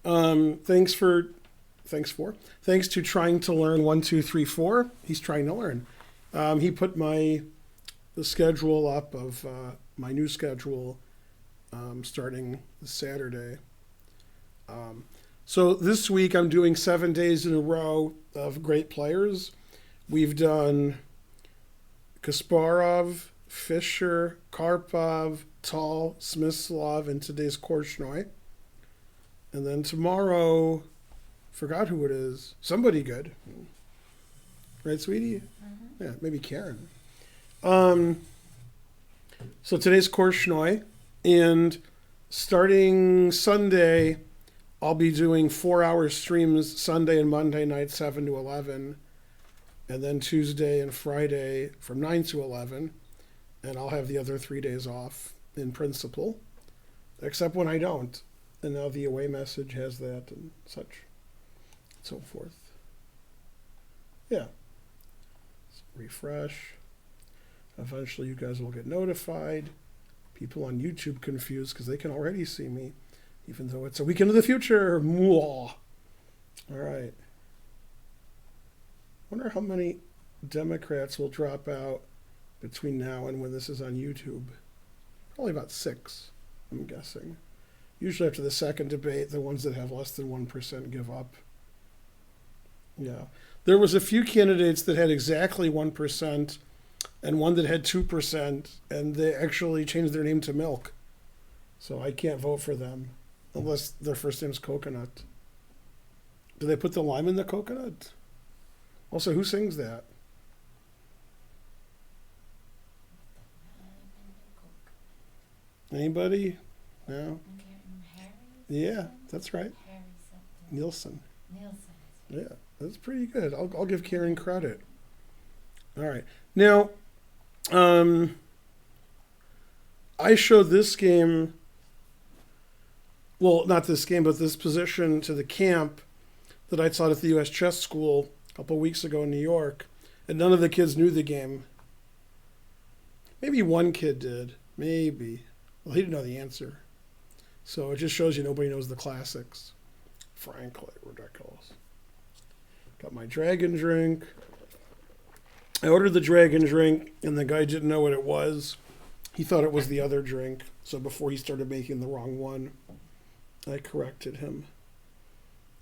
Thanks to trying to learn 1, 2, 3, 4. He's trying to learn. He put the schedule up of my new schedule starting this Saturday. So this week I'm doing 7 days in a row of great players. We've done Kasparov, Fischer, Karpov, Tal, Smyslov, and today's Korchnoi. And then tomorrow, forgot who it is. Somebody good. Right, sweetie? Mm-hmm. Yeah, maybe Karen. So today's Korchnoi. And starting Sunday, I'll be doing 4-hour streams Sunday and Monday night, 7 to 11. And then Tuesday and Friday from 9 to 11. And I'll have the other 3 days off in principle, except when I don't. And now the away message has that and such, and so forth. Yeah. Let's refresh. Eventually you guys will get notified. People on YouTube confused because they can already see me, even though it's a week into the future. Mwah. All right. Wonder how many Democrats will drop out between now and when this is on YouTube. Probably about 6, I'm guessing. Usually after the second debate, the ones that have less than 1% give up. Yeah. There was a few candidates that had exactly 1% and one that had 2%, and they actually changed their name to Milk. So I can't vote for them unless their first name's Coconut. Do they put the lime in the coconut? Also, who sings that? Anybody? No? Yeah, that's right. Nielsen. Yeah, that's pretty good. I'll give Karen credit. All right. Now, I showed this game, well, not this game, but this position to the camp that I taught at the U.S. Chess School a couple of weeks ago in New York, and none of the kids knew the game. Maybe one kid did. Maybe. Well, he didn't know the answer. So it just shows you nobody knows the classics. Frankly, ridiculous. Got my dragon drink. I ordered the dragon drink, and the guy didn't know what it was. He thought it was the other drink. So before he started making the wrong one, I corrected him.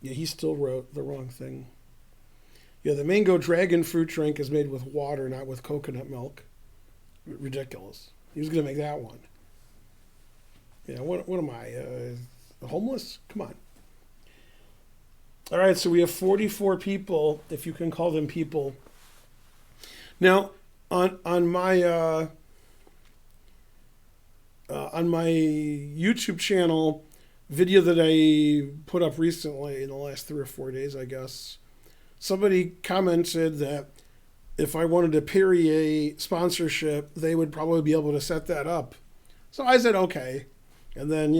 Yeah, he still wrote the wrong thing. Yeah, the mango dragon fruit drink is made with water, not with coconut milk. Ridiculous. He was going to make that one. Yeah, what am I, homeless? Come on. All right, so we have 44 people, if you can call them people. Now, on my YouTube channel, video that I put up recently in the last 3 or 4 days, I guess, somebody commented that if I wanted a Perrier sponsorship, they would probably be able to set that up. So I said, okay. And then,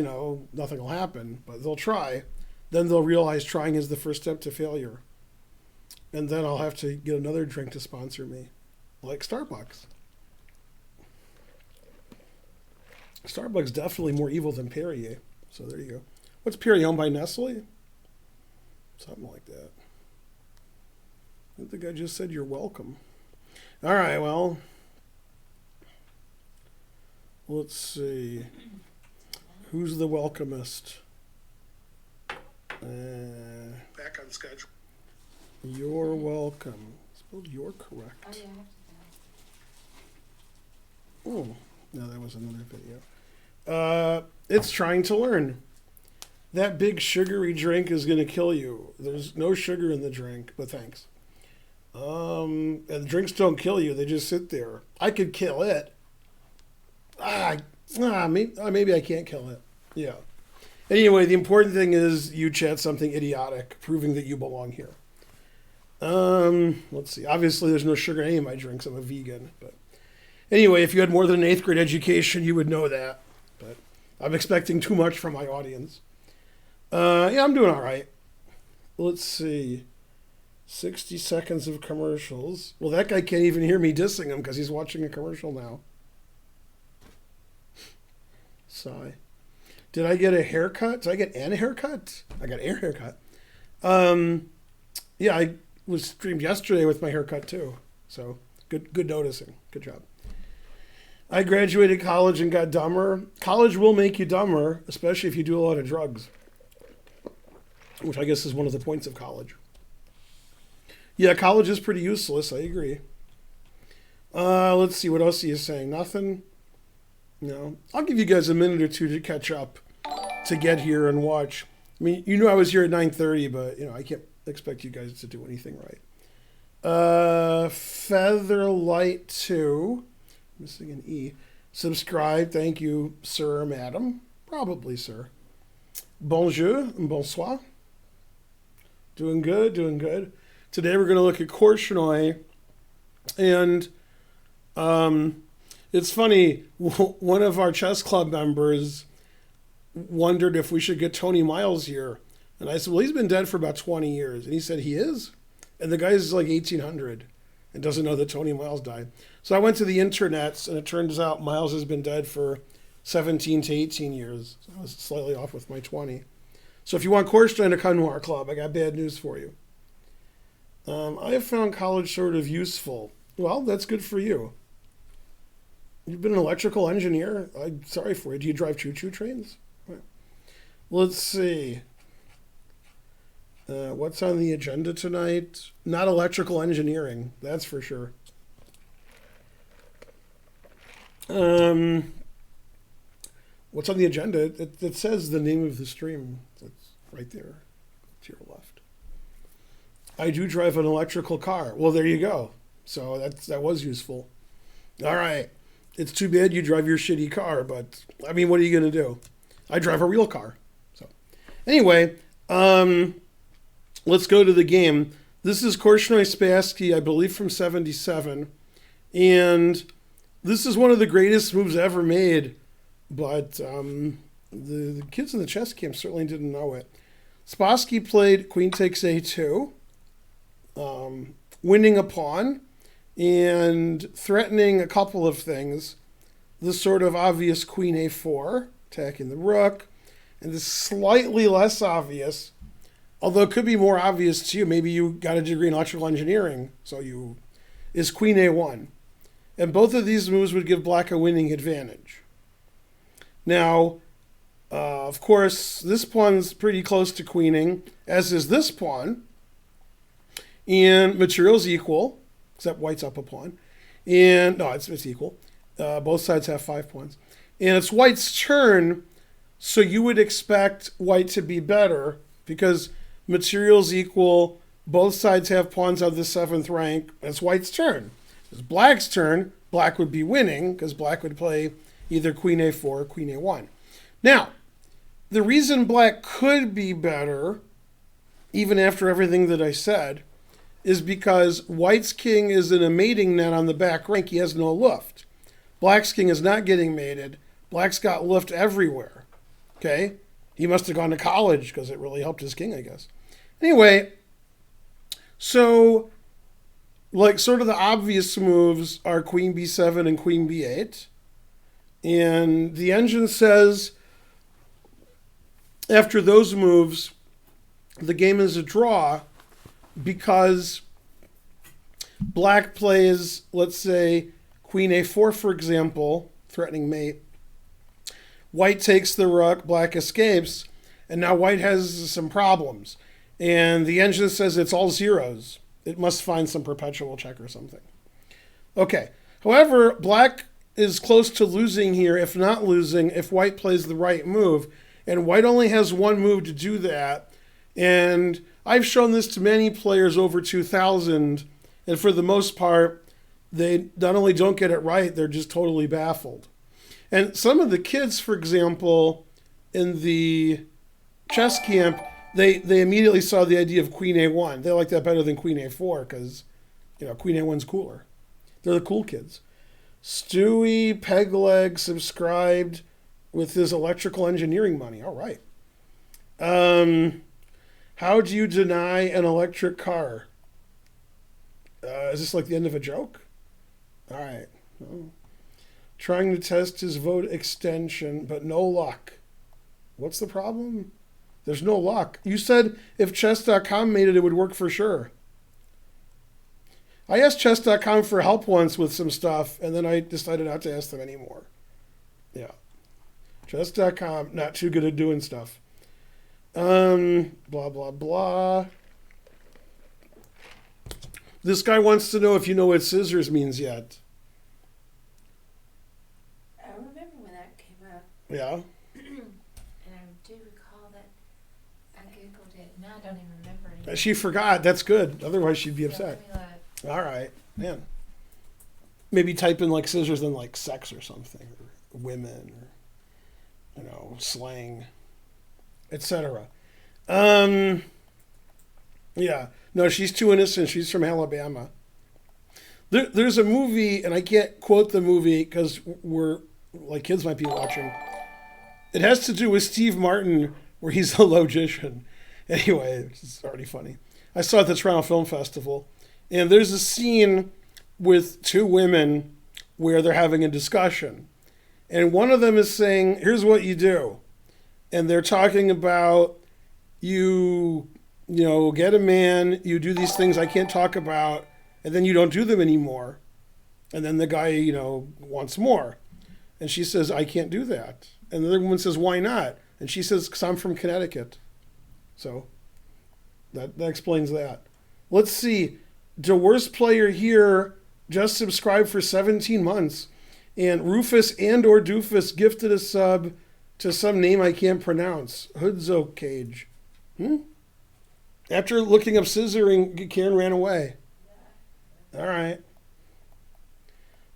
nothing will happen, but they'll try. Then they'll realize trying is the first step to failure. And then I'll have to get another drink to sponsor me, like Starbucks. Starbucks definitely more evil than Perrier. So there you go. What's Perrier, owned by Nestle? Something like that. I think I just said you're welcome. All right, well, let's see. Who's the welcomest? Back on schedule. You're welcome. Spelled you're correct. Oh, no, that was another video. It's trying to learn. That big sugary drink is going to kill you. There's no sugar in the drink, but thanks. And drinks don't kill you. They just sit there. I could kill it. Maybe I can't kill it. Yeah. Anyway, the important thing is you chat something idiotic, proving that you belong here. Let's see. Obviously, there's no sugar in any of my drinks. I'm a vegan. But anyway, if you had more than an 8th grade education, you would know that. But I'm expecting too much from my audience. Yeah, I'm doing all right. Let's see. 60 seconds of commercials. Well, that guy can't even hear me dissing him because he's watching a commercial now. Sigh. Did I get a haircut? Did I get an haircut? I got a haircut. Yeah, I was streamed yesterday with my haircut too. So good noticing. Good job. I graduated college and got dumber. College will make you dumber, especially if you do a lot of drugs, which I guess is one of the points of college. Yeah, college is pretty useless. I agree. Let's see. What else are you saying? Nothing? No. I'll give you guys a minute or two to catch up, to get here and watch. I mean, you knew I was here at 9:30, but, I can't expect you guys to do anything right. Featherlight 2, missing an E. Subscribe. Thank you, sir or madam. Probably, sir. Bonjour, bonsoir. Doing good, doing good. Today we're going to look at Korchnoi, and it's funny, one of our chess club members wondered if we should get Tony Miles here. And I said, well, he's been dead for about 20 years. And he said, he is? And the guy's like 1800 and doesn't know that Tony Miles died. So I went to the internets, and it turns out Miles has been dead for 17 to 18 years. So I was slightly off with my 20. So if you want Korchnoi to come to our club, I got bad news for you. I have found college sort of useful. Well, that's good for you. You've been an electrical engineer? I'm sorry for you. Do you drive choo-choo trains? Right. Let's see. What's on the agenda tonight? Not electrical engineering, that's for sure. What's on the agenda? It says the name of the stream. It's right there to your left. I do drive an electrical car. Well, there you go. So that was useful. All right. It's too bad you drive your shitty car, but I mean, what are you going to do? I drive a real car. So anyway, let's go to the game. This is Korchnoi Spassky, I believe from 77. And this is one of the greatest moves ever made. But the kids in the chess camp certainly didn't know it. Spassky played queen takes a2, winning a pawn and threatening a couple of things. This sort of obvious queen a4, attacking the rook, and this slightly less obvious, although it could be more obvious to you, maybe you got a degree in electrical engineering, is queen a1. And both of these moves would give black a winning advantage. Now, of course, this pawn's pretty close to queening, as is this pawn. And material's equal, except white's up a pawn. And, no, it's equal. Both sides have 5 pawns. And it's white's turn, so you would expect white to be better, because material's equal, both sides have pawns on the 7th rank, and it's white's turn. It's black's turn, black would be winning, because black would play either queen a4 or queen a1. Now, the reason black could be better, even after everything that I said, is because white's king is in a mating net on the back rank. He has no luft. Black's king is not getting mated. Black's got luft everywhere. Okay? He must have gone to college because it really helped his king, I guess. Anyway, so like sort of the obvious moves are queen b7 and queen b8. And the engine says after those moves, the game is a draw because black plays, let's say, queen a4, for example, threatening mate. White takes the rook, black escapes, and now white has some problems. And the engine says it's all zeros. It must find some perpetual check or something. Okay. However, black is close to losing here, if not losing, if white plays the right move. And white only has one move to do that. And I've shown this to many players over 2,000, and for the most part, they not only don't get it right, they're just totally baffled. And some of the kids, for example, in the chess camp, they immediately saw the idea of queen a1. They like that better than queen a4 because, queen a1's cooler. They're the cool kids. Stewie Pegleg subscribed with his electrical engineering money. All right. How do you deny an electric car? Is this like the end of a joke? All right. No. Trying to test his vote extension, but no luck. What's the problem? There's no luck. You said if chess.com made it, it would work for sure. I asked chess.com for help once with some stuff, and then I decided not to ask them anymore. Yeah. Chess.com, not too good at doing stuff. Blah, blah, blah. This guy wants to know if you know what scissors means yet. I remember when that came up. Yeah. And I do recall that I Googled it. Now I don't even remember anything. She forgot. That's good. Otherwise, she'd be Yeah, upset. let me look. All right. Man. Maybe type in like scissors and like sex or something, or women, or, slang, etc. Yeah. No, she's too innocent. She's from Alabama. There's a movie, and I can't quote the movie because we're, like, kids might be watching. It has to do with Steve Martin, where he's a logician. Anyway, it's already funny. I saw it at the Toronto Film Festival. And there's a scene with two women where they're having a discussion. And one of them is saying, here's what you do. And they're talking about you get a man, you do these things I can't talk about, and then you don't do them anymore. And then the guy, wants more. And she says, I can't do that. And the other woman says, why not? And she says, because I'm from Connecticut. So that explains that. Let's see. The worst player here just subscribed for 17 months. And Rufus and or Doofus gifted a sub to some name I can't pronounce. Hoodzo Cage. After looking up scissoring, Karen ran away. All right.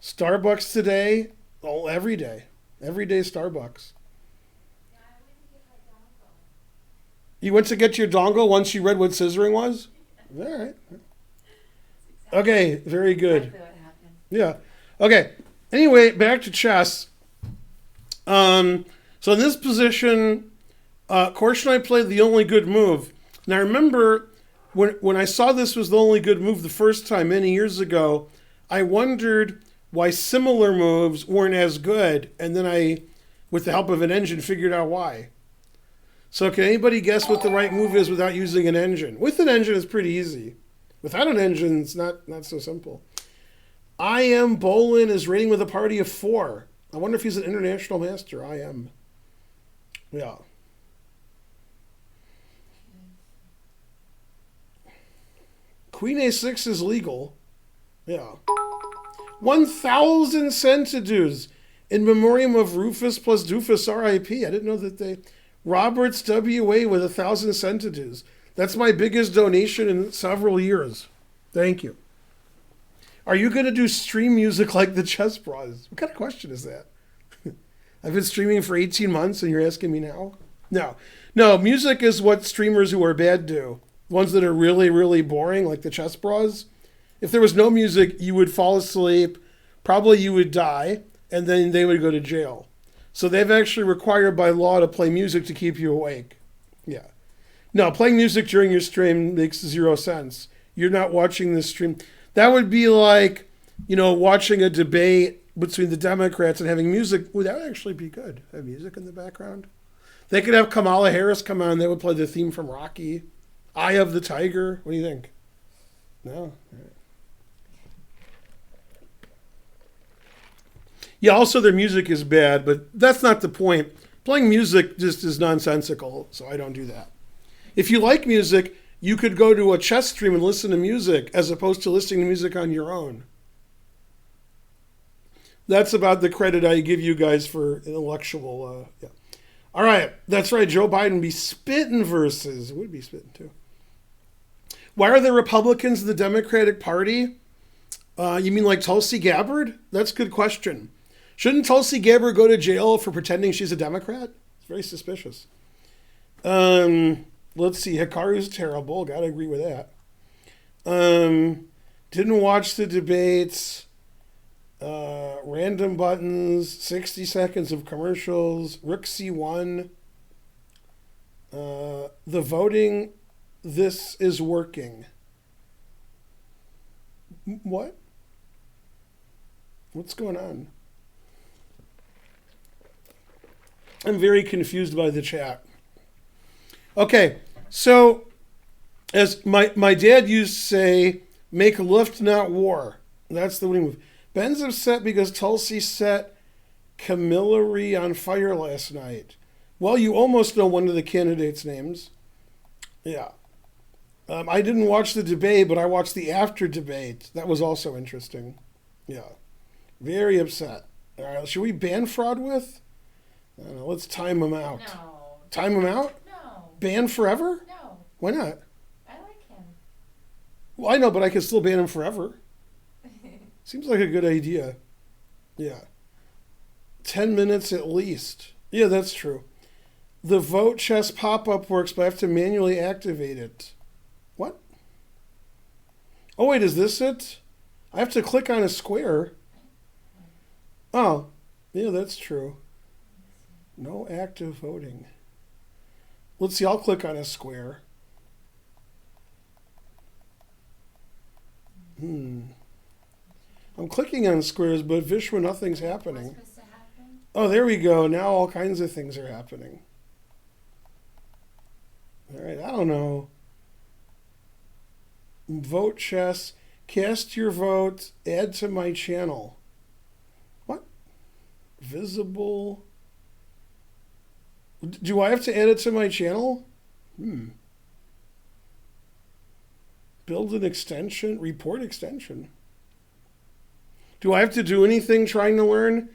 Starbucks today. Oh, every day. Every day Starbucks. Yeah, I went to get my dongle. You went to get your dongle once you read what scissoring was? All right. Okay, very good. Exactly what happened. Yeah. Okay. Anyway, back to chess. So in this position, Korchnoi played the only good move. Now, I remember when I saw this was the only good move the first time many years ago, I wondered why similar moves weren't as good. And then I, with the help of an engine, figured out why. So can anybody guess what the right move is without using an engine? With an engine, it's pretty easy. Without an engine, it's not so simple. I am Bolin is rating with a party of 4. I wonder if he's an international master. I am. Yeah. Queen A6 is legal. Yeah. 1,000 centidues in memoriam of Rufus plus Doofus R.I.P. I didn't know that they... Roberts W.A. with 1,000 centidues. That's my biggest donation in several years. Thank you. Are you going to do stream music like the Chess Bros? What kind of question is that? I've been streaming for 18 months and you're asking me now? No, music is what streamers who are bad do. Ones that are really, really boring, like the Chess Bros. If there was no music, you would fall asleep, probably you would die, and then they would go to jail. So they've actually required by law to play music to keep you awake. Yeah. No, playing music during your stream makes 0 sense. You're not watching the stream. That would be like, watching a debate between the Democrats and having music. Would that actually be good? Have music in the background? They could have Kamala Harris come on. They would play the theme from Rocky. Eye of the Tiger. What do you think? No? All right. Yeah, also their music is bad, but that's not the point. Playing music just is nonsensical, so I don't do that. If you like music, you could go to a chess stream and listen to music as opposed to listening to music on your own. That's about the credit I give you guys for intellectual. Yeah. All right, that's right. Joe Biden be spitting versus. Would be spitting too. Why are there Republicans in the Democratic Party? You mean like Tulsi Gabbard? That's a good question. Shouldn't Tulsi Gabbard go to jail for pretending she's a Democrat? It's very suspicious. Let's see. Hikaru's terrible. Gotta agree with that. Didn't watch the debates. Random buttons. 60 seconds of commercials. Rook C1. The voting. This is working. What? What's going on? I'm very confused by the chat. Okay, so as my dad used to say, make Luft, not war. That's the winning move. Ben's upset because Tulsi set Camilleri on fire last night. Well, you almost know one of the candidates' names. Yeah. I didn't watch the debate, but I watched the after debate. That was also interesting. Yeah. Very upset. All right, should we ban fraud with? I don't know, let's time him out. No. Time him out? No. Ban forever? No. Why not? I like him. Well, I know, but I can still ban him forever. Seems like a good idea. Yeah. 10 minutes at least. Yeah, that's true. The vote chest pop-up works, but I have to manually activate it. What? Oh, wait, is this it? I have to click on a square. Oh, yeah, that's true. No active voting. Let's see, I'll click on a square. I'm clicking on squares, but Vishwa, nothing's happening. What's supposed to happen? Oh, there we go. Now all kinds of things are happening. All right, I don't know. Vote chess. Cast your vote. Add to my channel. What? Visible. Do I have to add it to my channel? Build an extension. Report extension. Do I have to do anything trying to learn?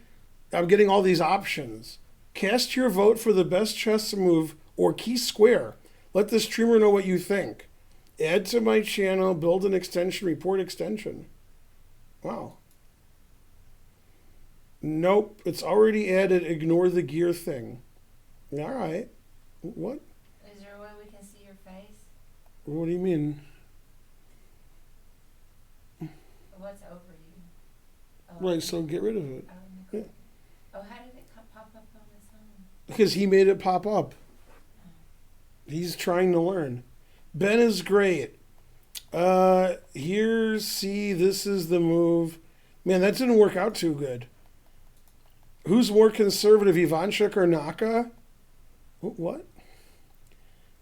I'm getting all these options. Cast your vote for the best chess move or key square. Let the streamer know what you think. Add to my channel, build an extension, report extension. Wow. Nope, it's already added. Ignore the gear thing. All right. What? Is there a way we can see your face? What do you mean? What's over you? Oh, Right, so get rid of it. okay. Oh, how did it pop up on its own? Because he made it pop up. He's trying to learn. Ben is great. Here, see, this is the move. Man, that didn't work out too good. Who's more conservative, Ivanchuk or Naka? What?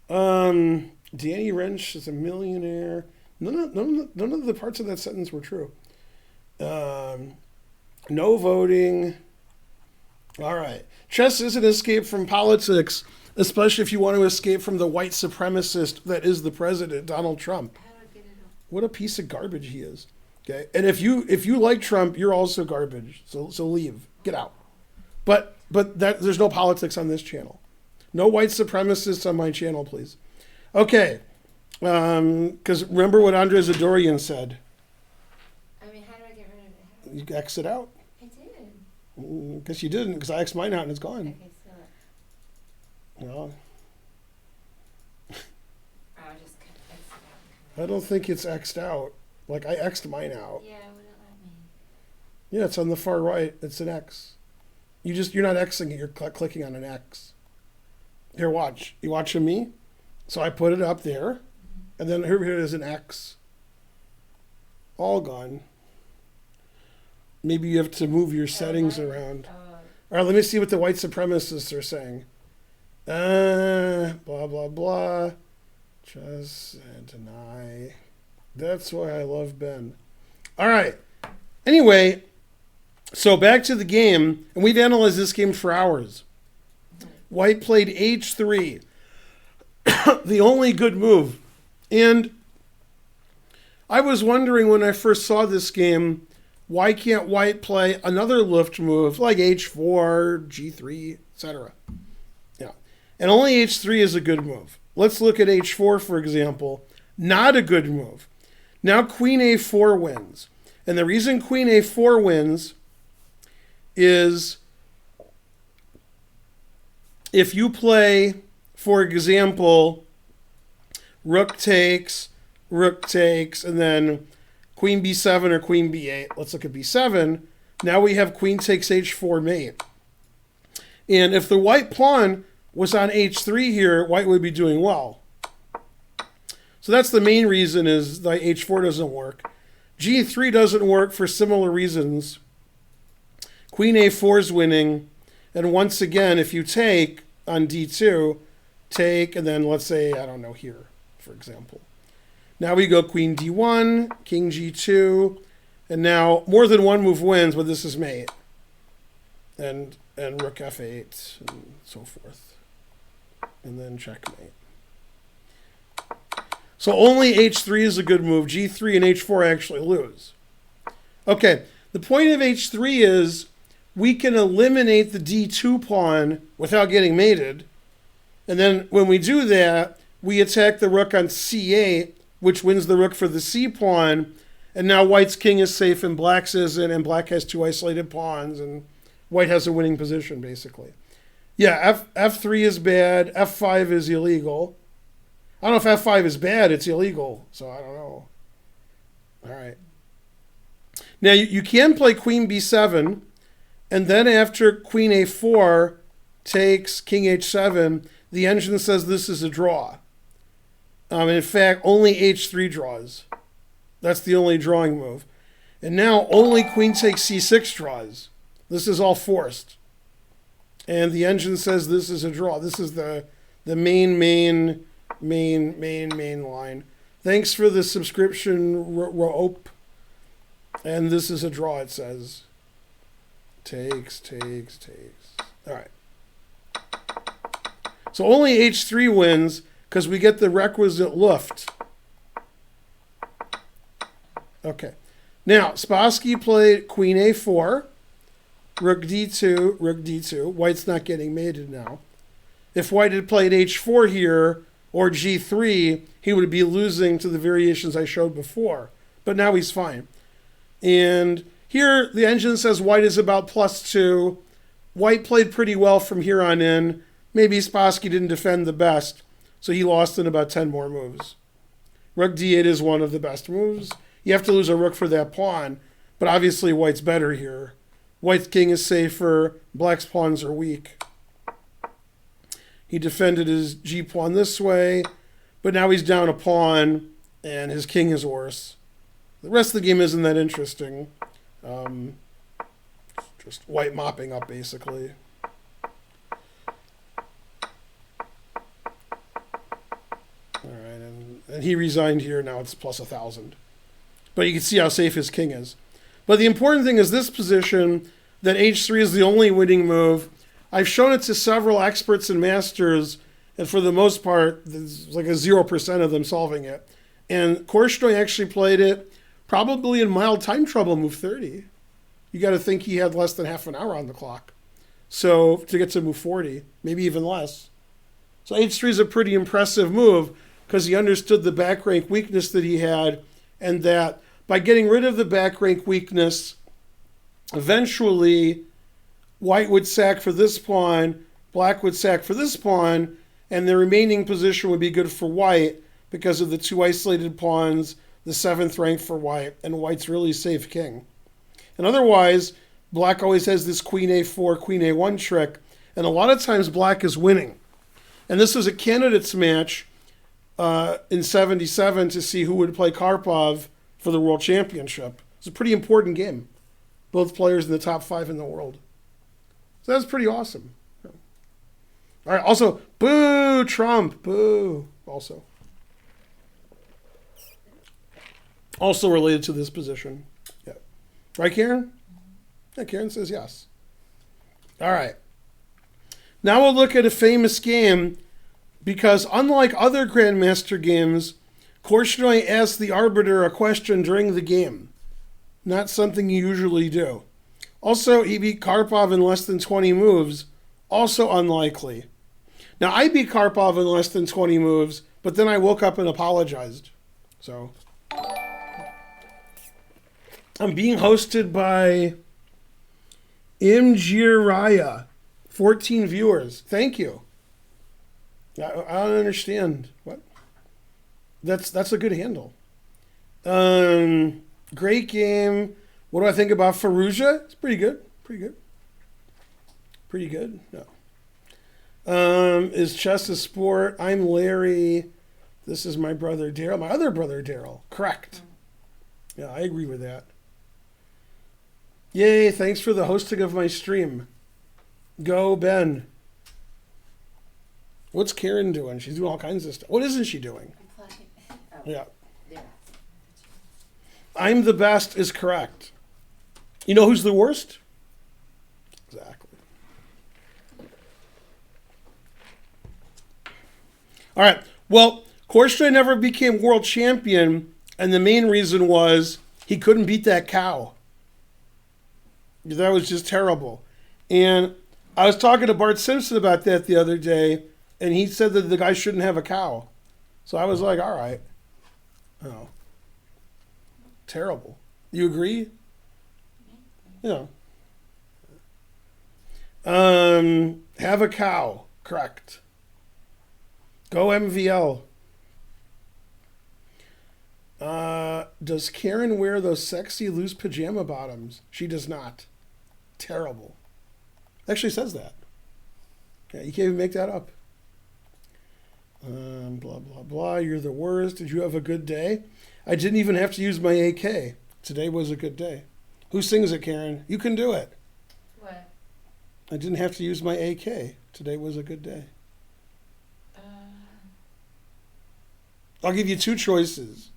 Danny Wrench is a millionaire. None of the parts of that sentence were true. No voting. All right. Chess is an escape from politics, especially if you want to escape from the white supremacist that is the president, Donald Trump. How do I get it off? What a piece of garbage he is. Okay, and if you like Trump, you're also garbage. So leave, get out. But there's no politics on this channel. No white supremacists on my channel, please. Okay, because remember what Andrei Zadorian said. I mean, how do I get rid of it? You exit out. I did. Guess you didn't, because I X'd mine out and it's gone. Okay, so No, I'll just exit out. I don't think it's X'd out. Like I X'd mine out. Yeah, it wouldn't let me. Yeah, it's on the far right. It's an X. You're not Xing it. You're clicking on an X. Here, watch. You watching me? So I put it up there, and then here is an X. All gone. Maybe you have to move your settings around. All right, let me see what the white supremacists are saying. Blah, blah, blah. Just deny. That's why I love Ben. All right. Anyway, so back to the game, and we've analyzed this game for hours. White played H3, the only good move. And I was wondering when I first saw this game, why can't White play another lift move like H4, G3, etc.? Yeah. And only H3 is a good move. Let's look at H4, for example. Not a good move. Now Queen A4 wins. And the reason Queen A4 wins is if you play, for example, Rook takes, and then Queen B7 or Queen B8. Let's look at B7. Now we have Queen takes H4 mate. And if the white pawn was on H3 here, white would be doing well. So that's the main reason is the H4 doesn't work. G3 doesn't work for similar reasons. Queen A4 is winning. And once again, if you take on d2, take, and then let's say, I don't know, here, for example. Now we go queen d1, king g2, and now more than one move wins, but this is mate. And rook f8, and so forth. And then checkmate. So only h3 is a good move. g3 and h4 actually lose. Okay, the point of h3 is we can eliminate the d2 pawn without getting mated. And then when we do that, we attack the rook on c8, which wins the rook for the c pawn. And now white's king is safe and black's isn't, and black has two isolated pawns, and white has a winning position, basically. Yeah, f3 is bad. f5 is illegal. I don't know if f5 is bad. It's illegal, so I don't know. All right. Now, you can play queen b7, and then after queen a4 takes king h7, the engine says this is a draw. And in fact, only h3 draws. That's the only drawing move. And now only queen takes c6 draws. This is all forced. And the engine says this is a draw. This is the main line. Thanks for the subscription, rope. And this is a draw, it says. Takes. All right. So only h3 wins because we get the requisite luft. Okay. Now, Spassky played queen a4, rook d2. White's not getting mated now. If white had played h4 here, or g3, he would be losing to the variations I showed before. But now he's fine. And here, the engine says white is about +2. White played pretty well from here on in. Maybe Spassky didn't defend the best, so he lost in about 10 more moves. Rook d8 is one of the best moves. You have to lose a rook for that pawn, but obviously white's better here. White's king is safer. Black's pawns are weak. He defended his g-pawn this way, but now he's down a pawn, and his king is worse. The rest of the game isn't that interesting. Just white mopping up, basically. All right, and he resigned here. Now it's +1,000. But you can see how safe his king is. But the important thing is this position, that h3 is the only winning move. I've shown it to several experts and masters, and for the most part, there's like a 0% of them solving it. And Korchnoi actually played it probably in mild time trouble, move 30. You got to think he had less than half an hour on the clock. So to get to move 40, maybe even less. So h3 is a pretty impressive move because he understood the back rank weakness that he had, and that by getting rid of the back rank weakness, eventually white would sack for this pawn, black would sack for this pawn, and the remaining position would be good for white because of the two isolated pawns, the 7th rank for white, and white's really safe king. And otherwise, black always has this queen a4, queen a1 trick, and a lot of times black is winning. And this was a candidates match in 77 to see who would play Karpov for the world championship. It's a pretty important game. Both players in the top 5 in the world. So that's pretty awesome. All right, also, boo, Trump, boo, also. Also related to this position. Yeah. Right, Karen? Yeah, Karen says yes. All right. Now we'll look at a famous game because unlike other Grandmaster games, Korchnoi asked the arbiter a question during the game. Not something you usually do. Also, he beat Karpov in less than 20 moves. Also unlikely. Now, I beat Karpov in less than 20 moves, but then I woke up and apologized. So, I'm being hosted by Imjiraya. 14 viewers. Thank you. I don't understand. What? That's a good handle. Great game. What do I think about Fallujah? It's pretty good. Pretty good. No. Is chess a sport? I'm Larry. This is my brother Daryl. My other brother Daryl. Correct. Yeah, I agree with that. Yay, thanks for the hosting of my stream. Go, Ben. What's Karen doing? She's doing all kinds of stuff. What isn't she doing? I'm playing. Oh, Yeah. there. I'm the best is correct. You know who's the worst? Exactly. All right. Well, Korchnoi never became world champion, and the main reason was he couldn't beat that cow. That was just terrible. And I was talking to Bart Simpson about that the other day, and he said that the guy shouldn't have a cow. So I was like, all right. Oh. Terrible. You agree? Yeah. Have a cow. Correct. Go MVL. Does Karen wear those sexy loose pajama bottoms? She does not. Terrible. Actually says that. Yeah, you can't even make that up. Blah, blah, blah. You're the worst. Did you have a good day? I didn't even have to use my AK. Today was a good day. Who sings it, Karen? You can do it. What? I didn't have to use my AK. Today was a good day. I'll give you two choices.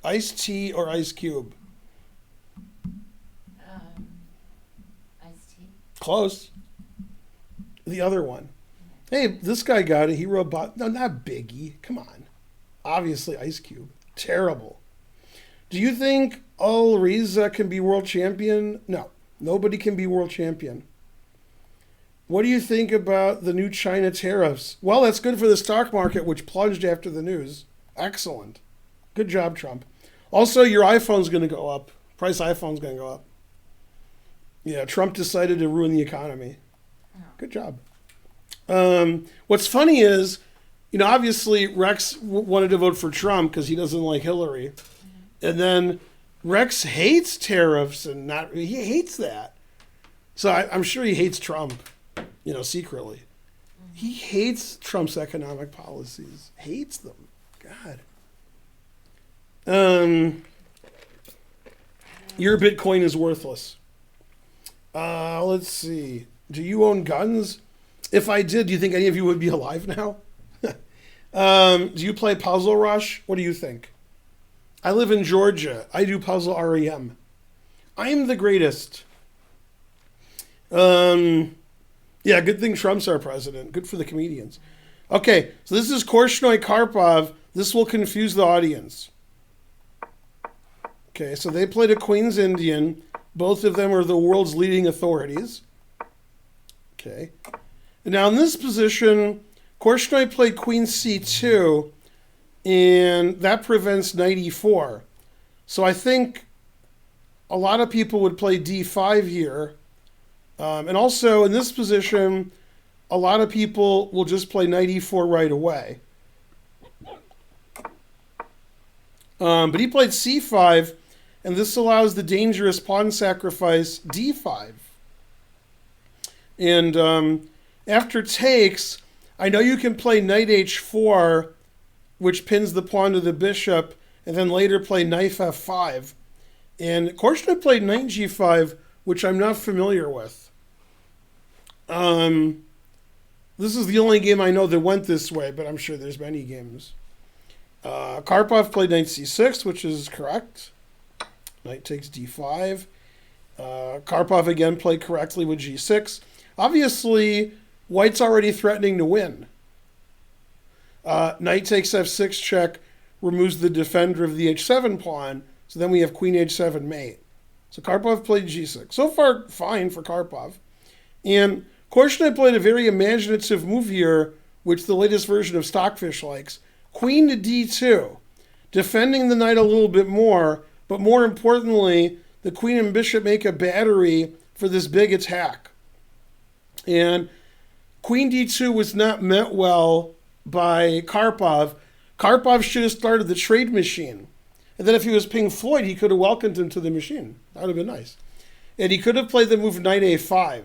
Iced tea or ice cube? Iced tea. Close. The other one. Hey, this guy got it. He wrote, no, not Biggie. Come on. Obviously, Ice Cube. Terrible. Do you think Al-Riza can be world champion? No. Nobody can be world champion. What do you think about the new China tariffs? Well, that's good for the stock market, which plunged after the news. Excellent. Good job, Trump. Also, your iPhone's going to go up. Price iPhone's going to go up. Yeah, Trump decided to ruin the economy. Good job. What's funny is, obviously Rex wanted to vote for Trump because he doesn't like Hillary. And then Rex hates tariffs and he hates that. So I'm sure he hates Trump, secretly. He hates Trump's economic policies. Hates them. God. Your Bitcoin is worthless. Let's see. Do you own guns? If I did, do you think any of you would be alive now? Do you play Puzzle Rush? What do you think? I live in Georgia. I do Puzzle REM. I am the greatest. Yeah, good thing Trump's our president. Good for the comedians. Okay, so this is Korchnoi Karpov. This will confuse the audience. Okay, so they played a Queen's Indian. Both of them are the world's leading authorities. Okay. And now in this position, Korchnoi played Queen C2, and that prevents knight E4. So I think a lot of people would play D5 here. And also in this position, a lot of people will just play knight E4 right away. But he played C5, and this allows the dangerous pawn sacrifice D5. And after takes, I know you can play knight H4, which pins the pawn to the bishop, and then later play knight F5. And Korchnoi played knight G5, which I'm not familiar with. This is the only game I know that went this way, but I'm sure there's many games. Karpov played knight C6, which is correct. Knight takes D5. Karpov again played correctly with G6. Obviously, White's already threatening to win. Knight takes F6 check, removes the defender of the H7 pawn, so then we have Queen H7 mate. So Karpov played G6. So far, fine for Karpov. And Korchnoi played a very imaginative move here, which the latest version of Stockfish likes. Queen to D2, defending the knight a little bit more, but more importantly, the queen and bishop make a battery for this big attack. And Queen D2 was not met well by Karpov. Karpov should have started the trade machine. And then if he was Pink Floyd, he could have welcomed him to the machine. That would have been nice. And he could have played the move knight A5.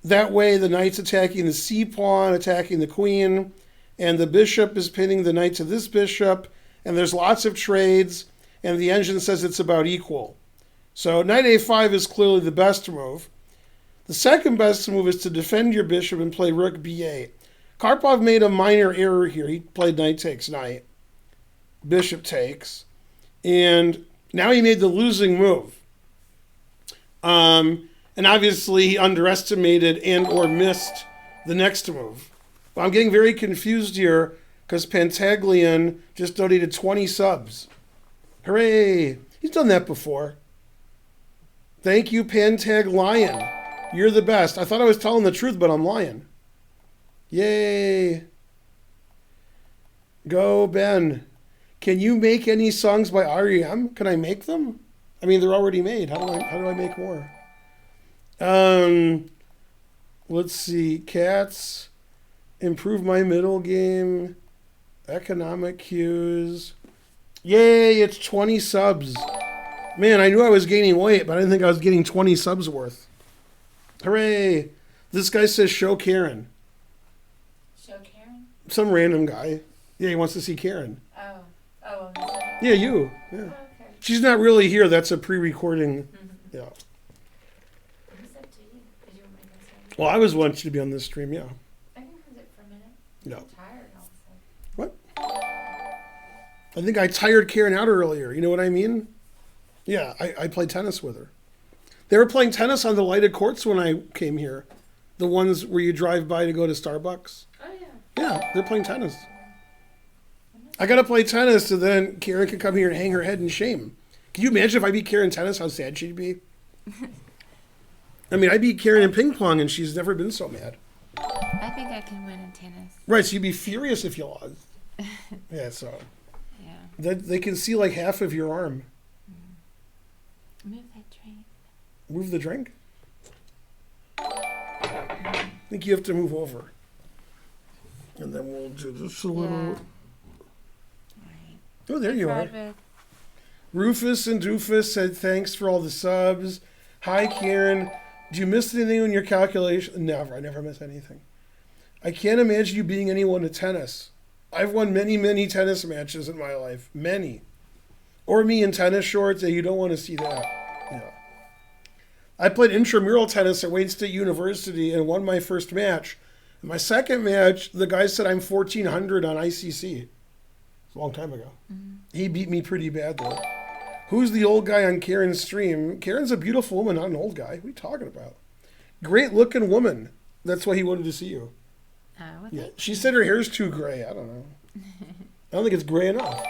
That way, the knight's attacking the C pawn, attacking the queen, and the bishop is pinning the knight to this bishop, and there's lots of trades, and the engine says it's about equal. So knight A5 is clearly the best move. The second best move is to defend your bishop and play rook b8. Karpov made a minor error here. He played knight takes knight. Bishop takes. And now he made the losing move. And obviously he underestimated and or missed the next move. But I'm getting very confused here because Pantaglian just donated 20 subs. Hooray! He's done that before. Thank you, Pantag Lion. You're the best. I thought I was telling the truth, but I'm lying. Yay. Go, Ben. Can you make any songs by REM? Can I make them? I mean, they're already made. How do I make more? Let's see. Cats. Improve my middle game. Economic cues. Yay, it's 20 subs. Man, I knew I was gaining weight, but I didn't think I was getting 20 subs worth. Hooray. This guy says show Karen. Show Karen? Some random guy. Yeah, he wants to see Karen. Oh. Yeah, you. Yeah. Oh, okay. She's not really here. That's a pre-recording. Yeah. It's up to you. Did you want me to say? Well, I was wanting you to be on this stream, yeah. I can hold it for a minute. No. I'm tired all of a sudden. What? I think I tired Karen out earlier. You know what I mean? Yeah, I played tennis with her. They were playing tennis on the lighted courts when I came here. The ones where you drive by to go to Starbucks. Oh, yeah. Yeah, they're playing tennis. I got to play tennis so then Karen can come here and hang her head in shame. Can you imagine if I beat Karen in tennis, how sad she'd be? I mean, I beat Karen in ping pong and she's never been so mad. I think I can win in tennis. Right, so you'd be furious if you lost. Yeah, so. Yeah. They can see like half of your arm. Move that drink. Move the drink? I think you have to move over. And then we'll do this a little. Yeah. Right. Oh, there you are. With... Rufus and Doofus said thanks for all the subs. Hi, Karen. Do you miss anything in your calculation? Never. I never miss anything. I can't imagine you beating anyone at tennis. I've won many, many tennis matches in my life. Many. Or me in tennis shorts, and you don't want to see that. Yeah. I played intramural tennis at Wayne State University and won my first match. In my second match, the guy said I'm 1,400 on ICC. It's a long time ago. Mm-hmm. He beat me pretty bad, though. Who's the old guy on Karen's stream? Karen's a beautiful woman, not an old guy. What are you talking about? Great-looking woman. That's why he wanted to see you. Yeah. She said her hair's too gray. I don't know. I don't think it's gray enough.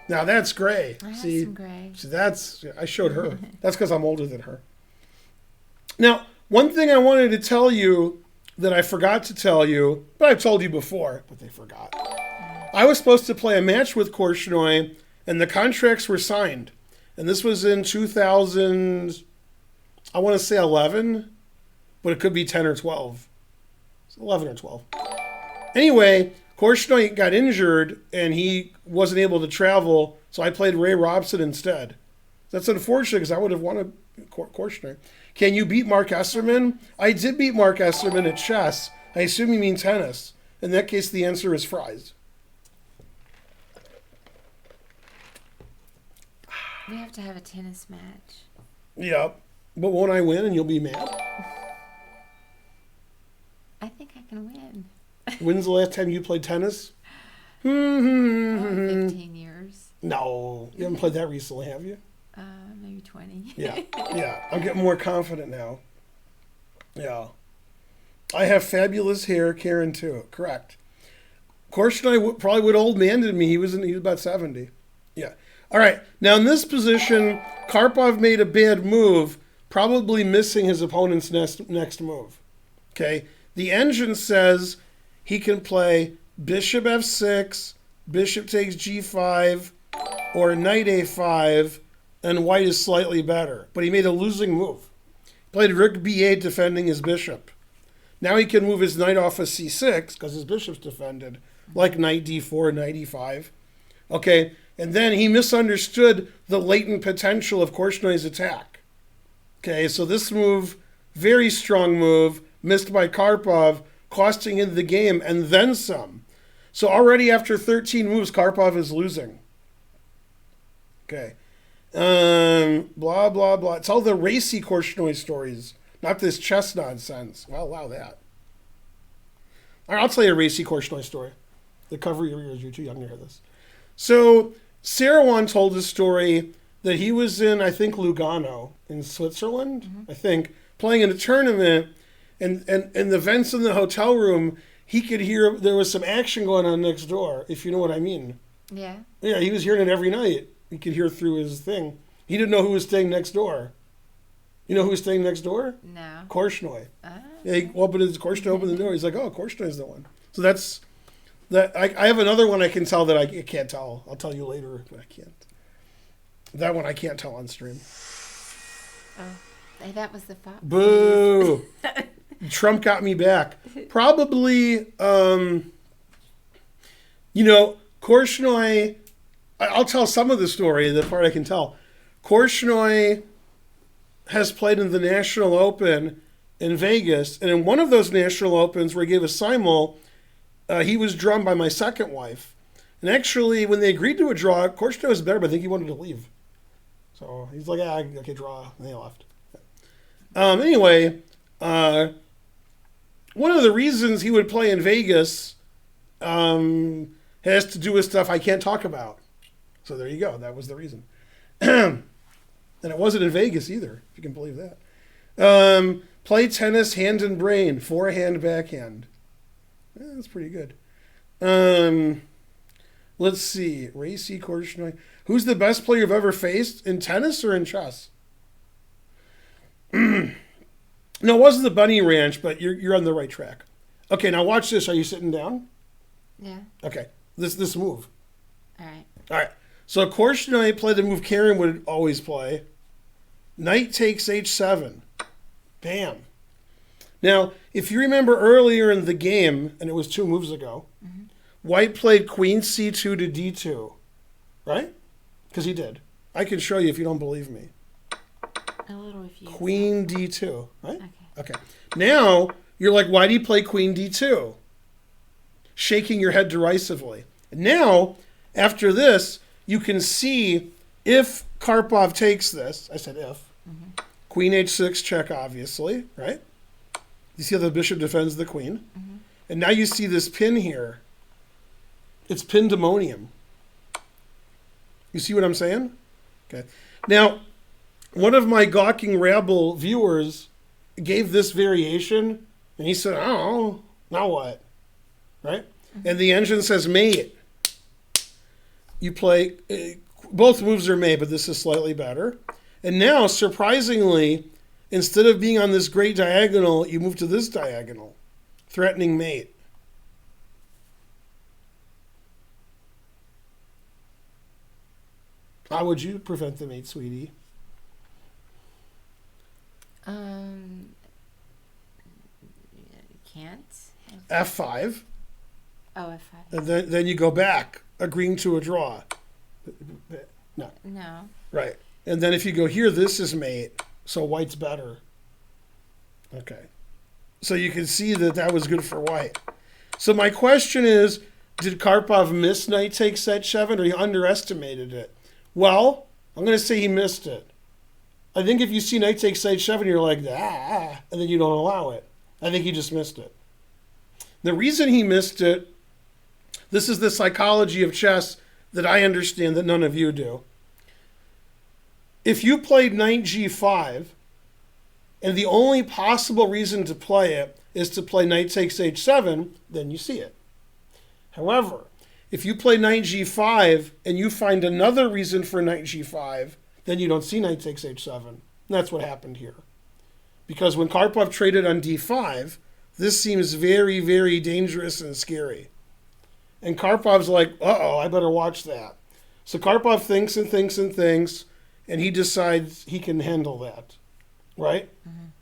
Now that's gray. I have See, some gray. See, I showed her. That's because I'm older than her. Now, one thing I wanted to tell you that I forgot to tell you, but I've told you before, but they forgot. I was supposed to play a match with Korchnoi, and the contracts were signed. And this was in 2000, I want to say 11, but it could be 10 or 12. It's 11 or 12. Anyway, Korchnoi got injured, and he wasn't able to travel, so I played Ray Robson instead. That's unfortunate, because I would have wanted Korchnoi. Can you beat Mark Esserman? I did beat Mark Esserman at chess. I assume you mean tennis. In that case, the answer is fries. We have to have a tennis match. Yep. But won't I win and you'll be mad? I think I can win. When's the last time you played tennis? 15 years. No. You haven't played that recently, have you? Maybe 20. Yeah. I'm getting more confident now. Yeah. I have fabulous hair, Karen too. Correct. Korchnoi probably would have old maned me. He was about 70. Yeah. All right. Now in this position, Karpov made a bad move, probably missing his opponent's next move. Okay. The engine says he can play bishop f6, bishop takes g5, or knight a5, and white is slightly better. But he made a losing move. Played rook b8 defending his bishop. Now he can move his knight off of c6 because his bishop's defended, like knight d4, knight e5. Okay, and then he misunderstood the latent potential of Korchnoi's attack. Okay, so this move, very strong move, missed by Karpov, costing him the game and then some. So already after 13 moves, Karpov is losing. Okay. Blah, blah, blah. It's all the racy Korchnoi stories. Not this chess nonsense. I'll allow that. All right, I'll tell you a Racy Korchnoi story. The cover of your ears, you're too young to hear this. So Sarawan told a story that he was in, I think, Lugano in Switzerland, I think, playing in a tournament, and the vents in the hotel room, he could hear there was some action going on next door, if you know what I mean. Yeah. Yeah, he was hearing it every night. He could hear through his thing. He didn't know who was staying next door. You know who was staying next door? No. Korchnoi. Ah. Yeah, Korchnoi opened the door. He's like, oh, Korchnoi's the one. So that's that. I have another one I can tell that I can't tell. I'll tell you later, but I can't. That one I can't tell on stream. Oh, that was the Fox. Boo! Trump got me back. Probably, Korchnoi, I'll tell some of the story, the part I can tell. Korchnoi has played in the National Open in Vegas, and in one of those National Opens where he gave a simul, he was drawn by my second wife. And actually, when they agreed to a draw, Korchnoi was better, but I think he wanted to leave. So he's like, okay, draw. And they left. Anyway, one of the reasons he would play in Vegas has to do with stuff I can't talk about. So there you go. That was the reason. And it wasn't in Vegas either, if you can believe that. Play tennis hand and brain, forehand, backhand. That's pretty good. Let's see. Racy Korchnoi. Who's the best player you've ever faced in tennis or in chess? No, it wasn't the Bunny Ranch, but you're on the right track. Okay, now watch this. Are you sitting down? Yeah. Okay, this move. All right. All right. So Korchnoi played the move Karen would always play. Knight takes h7. Bam. Now, if you remember earlier in the game, and it was 2 moves ago, White played queen c2 to d2, right? Because he did. I can show you if you don't believe me. A little if you. Queen d2, right? Okay. Okay. Now, you're like, why do you play queen d2? Shaking your head derisively. And now, after this, you can see if Karpov takes this, I said if, queen h6 check, obviously, right? You see how the bishop defends the queen? And now you see this pin here. It's pandemonium. You see what I'm saying? Okay. Now, one of my gawking rabble viewers gave this variation, and he said, oh, now what? Right? And the engine says mate. You play, both moves are made, but this is slightly better. And now, surprisingly, instead of being on this great diagonal, you move to this diagonal, threatening mate. How would you prevent the mate, sweetie? Can't. F5. Oh, F5. And then you go back, agreeing to a draw. No. No. Right. And then if you go here, this is mate, so white's better. Okay. So you can see that was good for white. So my question is, did Karpov miss knight takes h7, or he underestimated it? Well, I'm going to say he missed it. I think if you see knight takes h7, you're like, and then you don't allow it. I think he just missed it. The reason he missed it, this is the psychology of chess that I understand that none of you do. If you played knight g5, and the only possible reason to play it is to play knight takes h7, then you see it. However, if you play knight g5 and you find another reason for knight g5, then you don't see knight takes h7. And that's what happened here. Because when Karpov traded on d5, this seems very, very dangerous and scary. And Karpov's like, uh-oh, I better watch that. So Karpov thinks and thinks and thinks, and he decides he can handle that, right?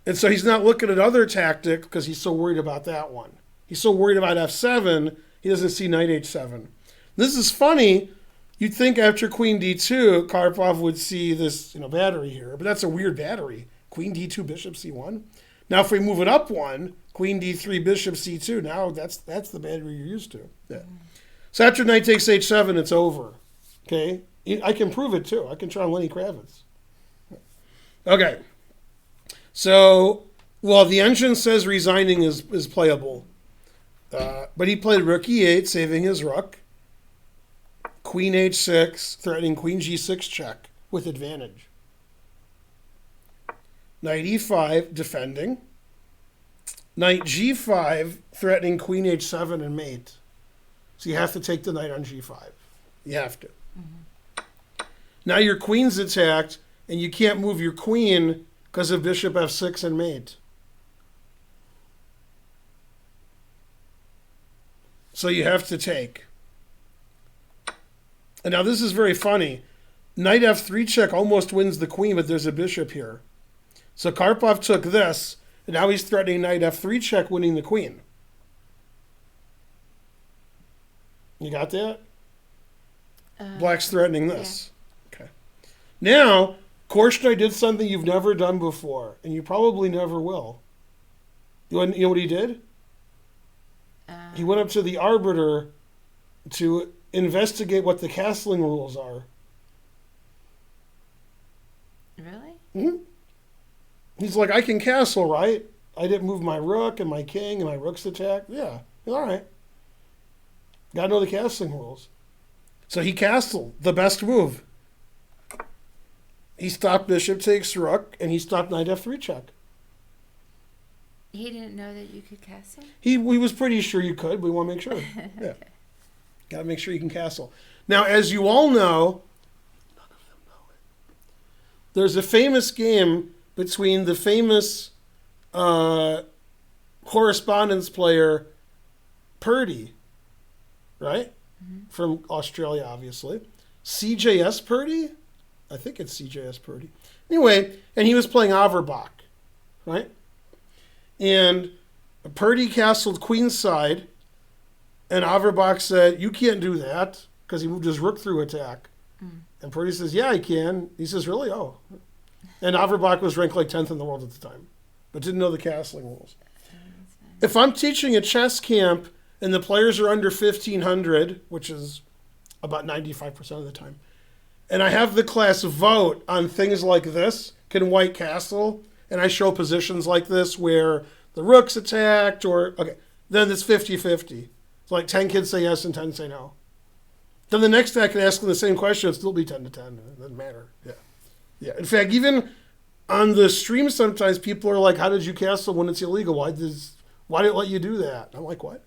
And so he's not looking at other tactics because he's so worried about that one. He's so worried about f7, he doesn't see knight h7. This is funny. You'd think after queen d2, Karpov would see this battery here, but that's a weird battery. Queen d2, bishop c1. Now if we move it up one, queen d3, bishop c2, now that's the battery you're used to. Yeah. So after knight takes h7, it's over. Okay? I can prove it too. I can try on Lenny Kravitz. Okay. So Well, the engine says resigning is playable. But he played rook e8, saving his rook. Queen h6, threatening queen g6 check with advantage. Knight e5, defending. Knight g5, threatening queen h7 and mate. So you have to take the knight on g5. You have to. Mm-hmm. Now your queen's attacked, and you can't move your queen because of bishop f6 and mate. So you have to take. And now this is very funny. Knight f3 check almost wins the queen, but there's a bishop here. So Karpov took this, and now he's threatening knight f3 check, winning the queen. You got that? Black's threatening this. Yeah. Okay. Now, Korchnoi did something you've never done before, and you probably never will. You know what he did? He went up to the arbiter to investigate what the castling rules are. Really? Mm-hmm. He's like, I can castle, right? I didn't move my rook and my king and my rook's attacked. Yeah, all right. Got to know the castling rules. So he castled, the best move. He stopped bishop takes rook, and he stopped knight f3 check. He didn't know that you could castle? He was pretty sure you could. We want to make sure. Okay. Yeah. Got to make sure you can castle. Now, as you all know, none of them know it. There's a famous game between the famous correspondence player Purdy, right? Mm-hmm. From Australia, obviously. CJS Purdy? I think it's CJS Purdy. Anyway, and he was playing Averbach, right? And Purdy castled queenside, and Averbach said, you can't do that, because he moved his rook through attack. Mm. And Purdy says, yeah, I can. He says, really? Oh. And Averbach was ranked like 10th in the world at the time, but didn't know the castling rules. If I'm teaching a chess camp, and the players are under 1,500, which is about 95% of the time, and I have the class vote on things like this, can white castle, and I show positions like this where the rook's attacked, or, okay, then it's 50-50. It's like 10 kids say yes and 10 say no. Then the next day I can ask them the same question, it'll still be 10-10. It doesn't matter. Yeah. Yeah. In fact, even on the stream sometimes people are like, how did you castle when it's illegal? Why did it let you do that? I'm like, what?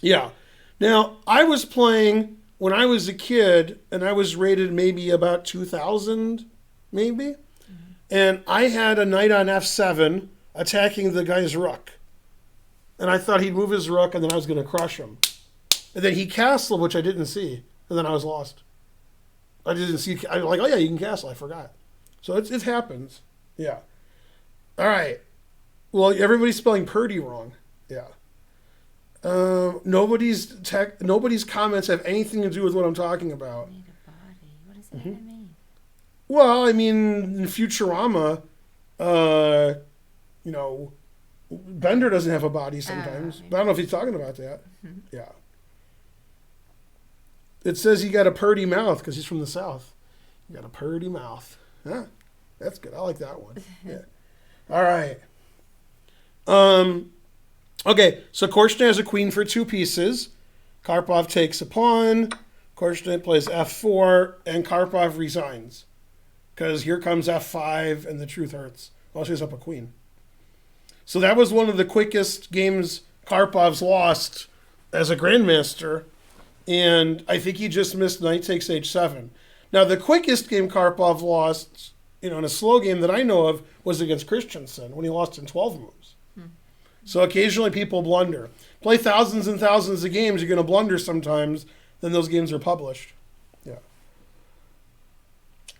Yeah. Now, I was playing when I was a kid, and I was rated maybe about 2,000, maybe. Mm-hmm. And I had a knight on f7 attacking the guy's rook. And I thought he'd move his rook, and then I was going to crush him. And then he castled, which I didn't see, and then I was lost. I didn't see. I was like, oh yeah, you can castle. I forgot. So it happens. Yeah. All right. Well, everybody's spelling Purdy wrong. Yeah. Nobody's comments have anything to do with what I'm talking about. Need a body. What does that even mean? Well, I mean, in Futurama, Bender doesn't have a body sometimes. But I don't know if he's talking about that. Mm-hmm. Yeah. It says he got a purdy mouth because he's from the South. You got a purdy mouth. Huh? That's good. I like that one. Yeah. All right. Okay, so Korchnoi has a queen for 2 pieces. Karpov takes a pawn. Korchnoi plays f4, and Karpov resigns. Because here comes f5, and the truth hurts. Well, she's up a queen. So that was one of the quickest games Karpov's lost as a grandmaster. And I think he just missed knight takes h7. Now, the quickest game Karpov lost, in a slow game that I know of, was against Christensen, when he lost in 12 moves. So occasionally people blunder. Play thousands and thousands of games, you're going to blunder sometimes, then those games are published. Yeah.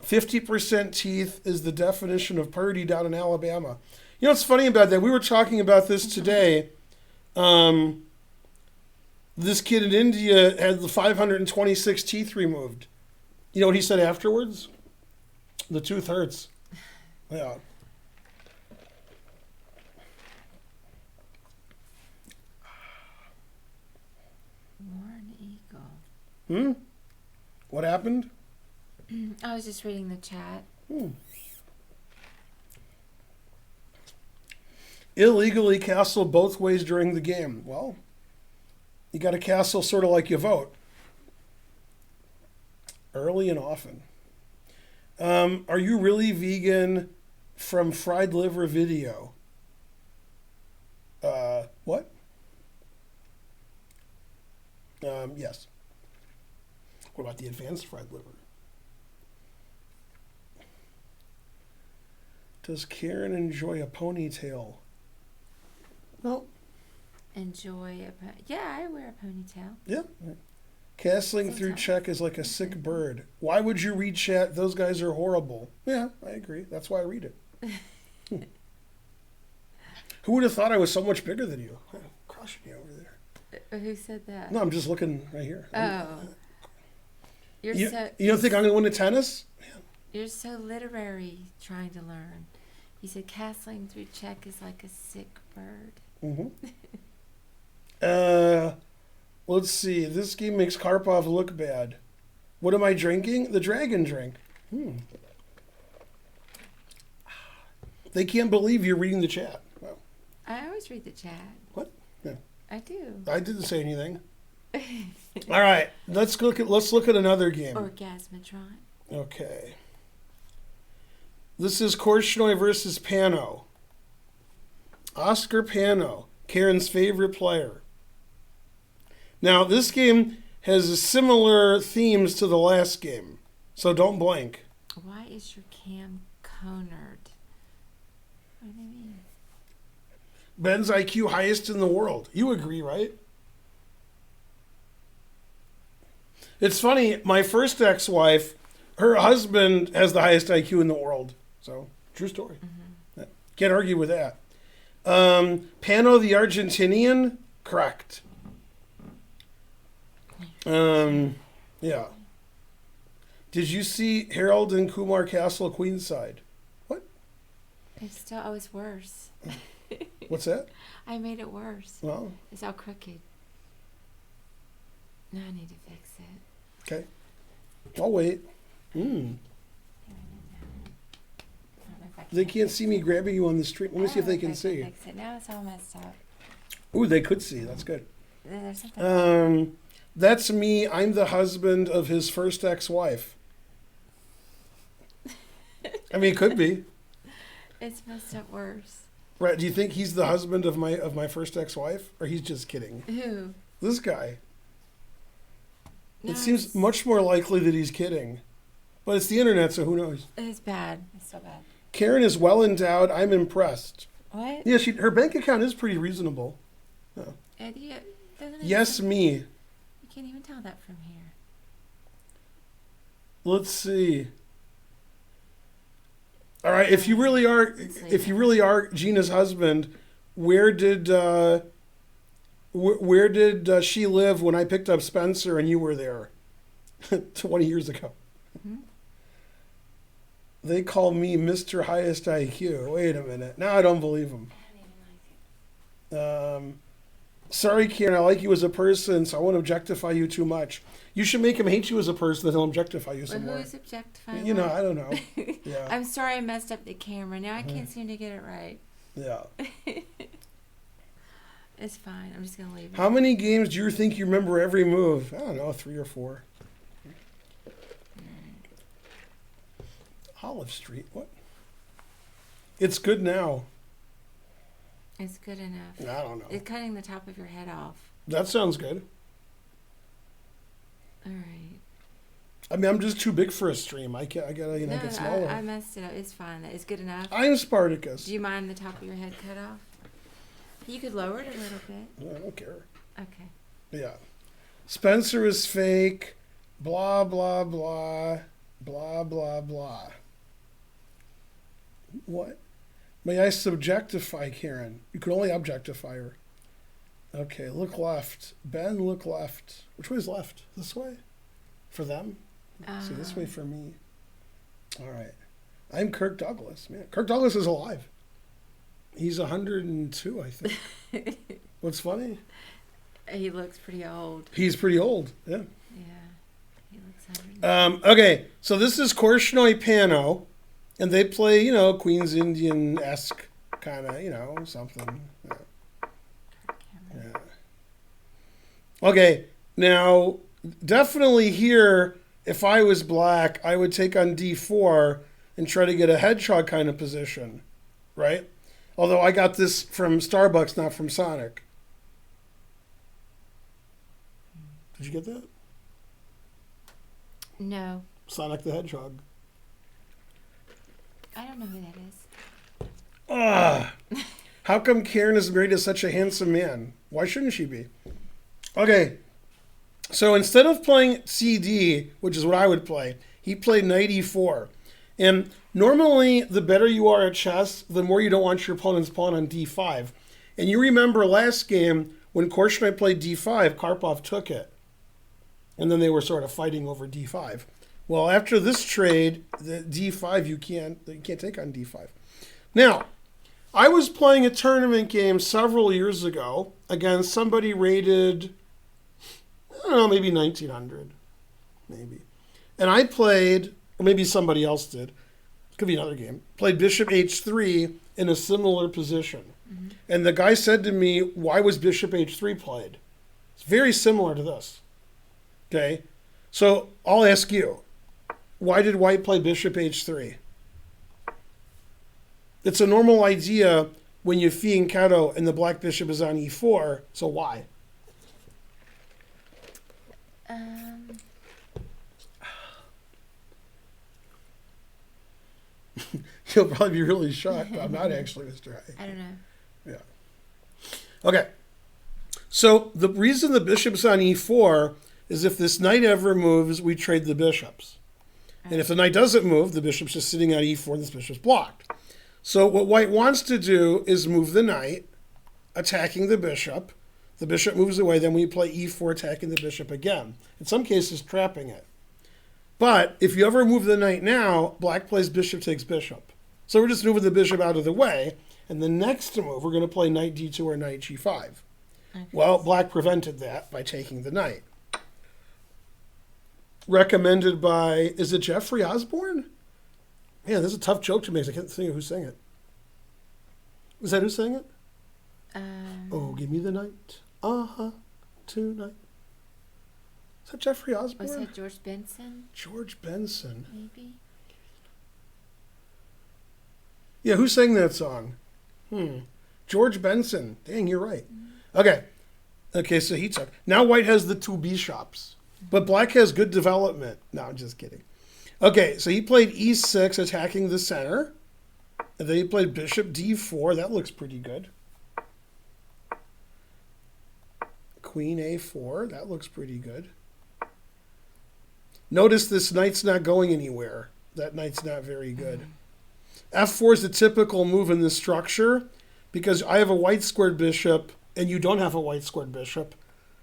50% teeth is the definition of Purdy down in Alabama. You know what's funny about that? We were talking about this today. This kid in India had the 526 teeth removed. You know what he said afterwards? The tooth hurts. Yeah. What happened? I was just reading the chat. Illegally castle both ways during the game. Well, you got to castle sort of like you vote. Early and often. Are you really vegan from fried liver video? What? Yes. What about the advanced fried liver? Does Karen enjoy a ponytail? No. Enjoy yeah, I wear a ponytail. Yeah. Castling through check is like a sick bird. Why would you read chat? Those guys are horrible. Yeah, I agree. That's why I read it. Who would have thought I was so much bigger than you? I'm crushing you over there. Who said that? No, I'm just looking right here. Oh. You don't think I'm going to win the tennis? Man. You're so literary trying to learn. You said castling through check is like a sick bird. Mm-hmm. Let's see. This game makes Karpov look bad. What am I drinking? The dragon drink. They can't believe you're reading the chat. Wow. I always read the chat. What? Yeah. I do. I didn't say anything. All right. Let's look at another game. Orgasmatron. Okay. This is Korchnoi versus Panno. Oscar Panno, Karen's favorite player. Now, this game has similar themes to the last game, so don't blank. Why is your cam cornered? What do they mean? Ben's IQ highest in the world. You agree, right? It's funny, my first ex-wife, her husband has the highest IQ in the world. So, true story. Mm-hmm. Can't argue with that. Panno the Argentinian, correct. Yeah. Did you see Harold and Kumar Castle Queenside? What? It's always worse. What's that? I made it worse. Well. It's all crooked. No, I need to fix it. Okay. I'll wait. They can't see me grabbing you on the street. Let me see if they can see. Fix it. Now it's all messed up. Ooh, they could see. That's good. There's something. That's me. I'm the husband of his first ex-wife. I mean, it could be. It's messed up worse. Right? Do you think he's the husband of my first ex-wife, or he's just kidding? Who? This guy. No, it seems much more likely that he's kidding, but it's the internet, so who knows? It's bad. It's so bad. Karen is well endowed. I'm impressed. What? Yeah, her bank account is pretty reasonable. Oh. Yes, me. You can't even tell that from here. Let's see. All right, if you really are Gina's husband, where did she live when I picked up Spencer and you were there 20 years ago? Mm-hmm. They call me Mr. Highest IQ. Wait a minute. Now I don't believe them. I don't even like it. Sorry, Karen, I like you as a person, so I won't objectify you too much. You should make him hate you as a person, then he'll objectify you some more. Who's objectifying? You know, I don't know. Yeah. I'm sorry I messed up the camera. Now I can't seem to get it right. Yeah. It's fine. I'm just going to leave it. How many games do you think you remember every move? I don't know, 3 or 4. Olive Street, what? It's good now. It's good enough. I don't know. It's cutting the top of your head off. That sounds good. All right. I mean, I'm just too big for a stream. I gotta, get smaller. I messed it up. It's fine. It's good enough. I'm Spartacus. Do you mind the top of your head cut off? You could lower it a little bit. I don't care. Okay. Yeah. Spencer is fake. Blah, blah, blah. Blah, blah, blah. What? May I subjectify Karen? You could only objectify her. Okay, look left. Ben, look left. Which way is left? This way? For them? See, this way for me. All right. I'm Kirk Douglas. Man, Kirk Douglas is alive. He's 102, I think. What's funny? He looks pretty old. He's pretty old, yeah. Yeah, he looks 100. Okay, so this is Korchnoi Panno, and they play, Queen's Indian-esque kind of, something. Yeah. Cameron. Yeah. Okay, now definitely here, if I was black, I would take on d4 and try to get a hedgehog kind of position, right? Although I got this from Starbucks, not from Sonic. Did you get that? No, Sonic the Hedgehog. I don't know who that is. Ah, how come Karen is married to such a handsome man? Why shouldn't she be? Okay, so instead of playing CD, which is what I would play, he played knight e4. And normally, the better you are at chess, the more you don't want your opponent's pawn on d5. And you remember last game, when Korchnoi played d5, Karpov took it. And then they were sort of fighting over d5. Well, after this trade, the d5, you can't take on d5. Now, I was playing a tournament game several years ago against somebody rated, I don't know, maybe 1900, maybe. And I played, or maybe somebody else did, could be another game, played bishop h3 in a similar position. Mm-hmm. And the guy said to me, why was bishop h3 played? It's very similar to this. Okay, so I'll ask you, why did white play bishop h3? It's a normal idea when you fianchetto and the black bishop is on e4, so why? You'll probably be really shocked, but I'm not actually, Mr. High. I don't know. Yeah. Okay. So the reason the bishop's on e4 is if this knight ever moves, we trade the bishops. And if the knight doesn't move, the bishop's just sitting on e4 and this bishop's blocked. So what white wants to do is move the knight, attacking the bishop. The bishop moves away, then we play e4, attacking the bishop again. In some cases, trapping it. But if you ever move the knight now, black plays bishop takes bishop. So we're just moving the bishop out of the way. And the next move, we're going to play knight d2 or knight g5. Okay. Well, black prevented that by taking the knight. Recommended by, is it Jeffrey Osborne? Man, this is a tough joke to make. I can't think of who sang it. Was that who sang it? Oh, give me the night. Tonight. Is that Jeffrey Osborne? Was that George Benson? George Benson. Maybe. Yeah, who sang that song? George Benson. Dang, you're right. Mm-hmm. Okay, so he took. Now white has the two bishops. But black has good development. No, I'm just kidding. Okay, so he played e6, attacking the center. And then he played bishop d4. That looks pretty good. Queen a4. That looks pretty good. Notice this knight's not going anywhere. That knight's not very good. f4 is the typical move in this structure because I have a white squared bishop and you don't have a white squared bishop.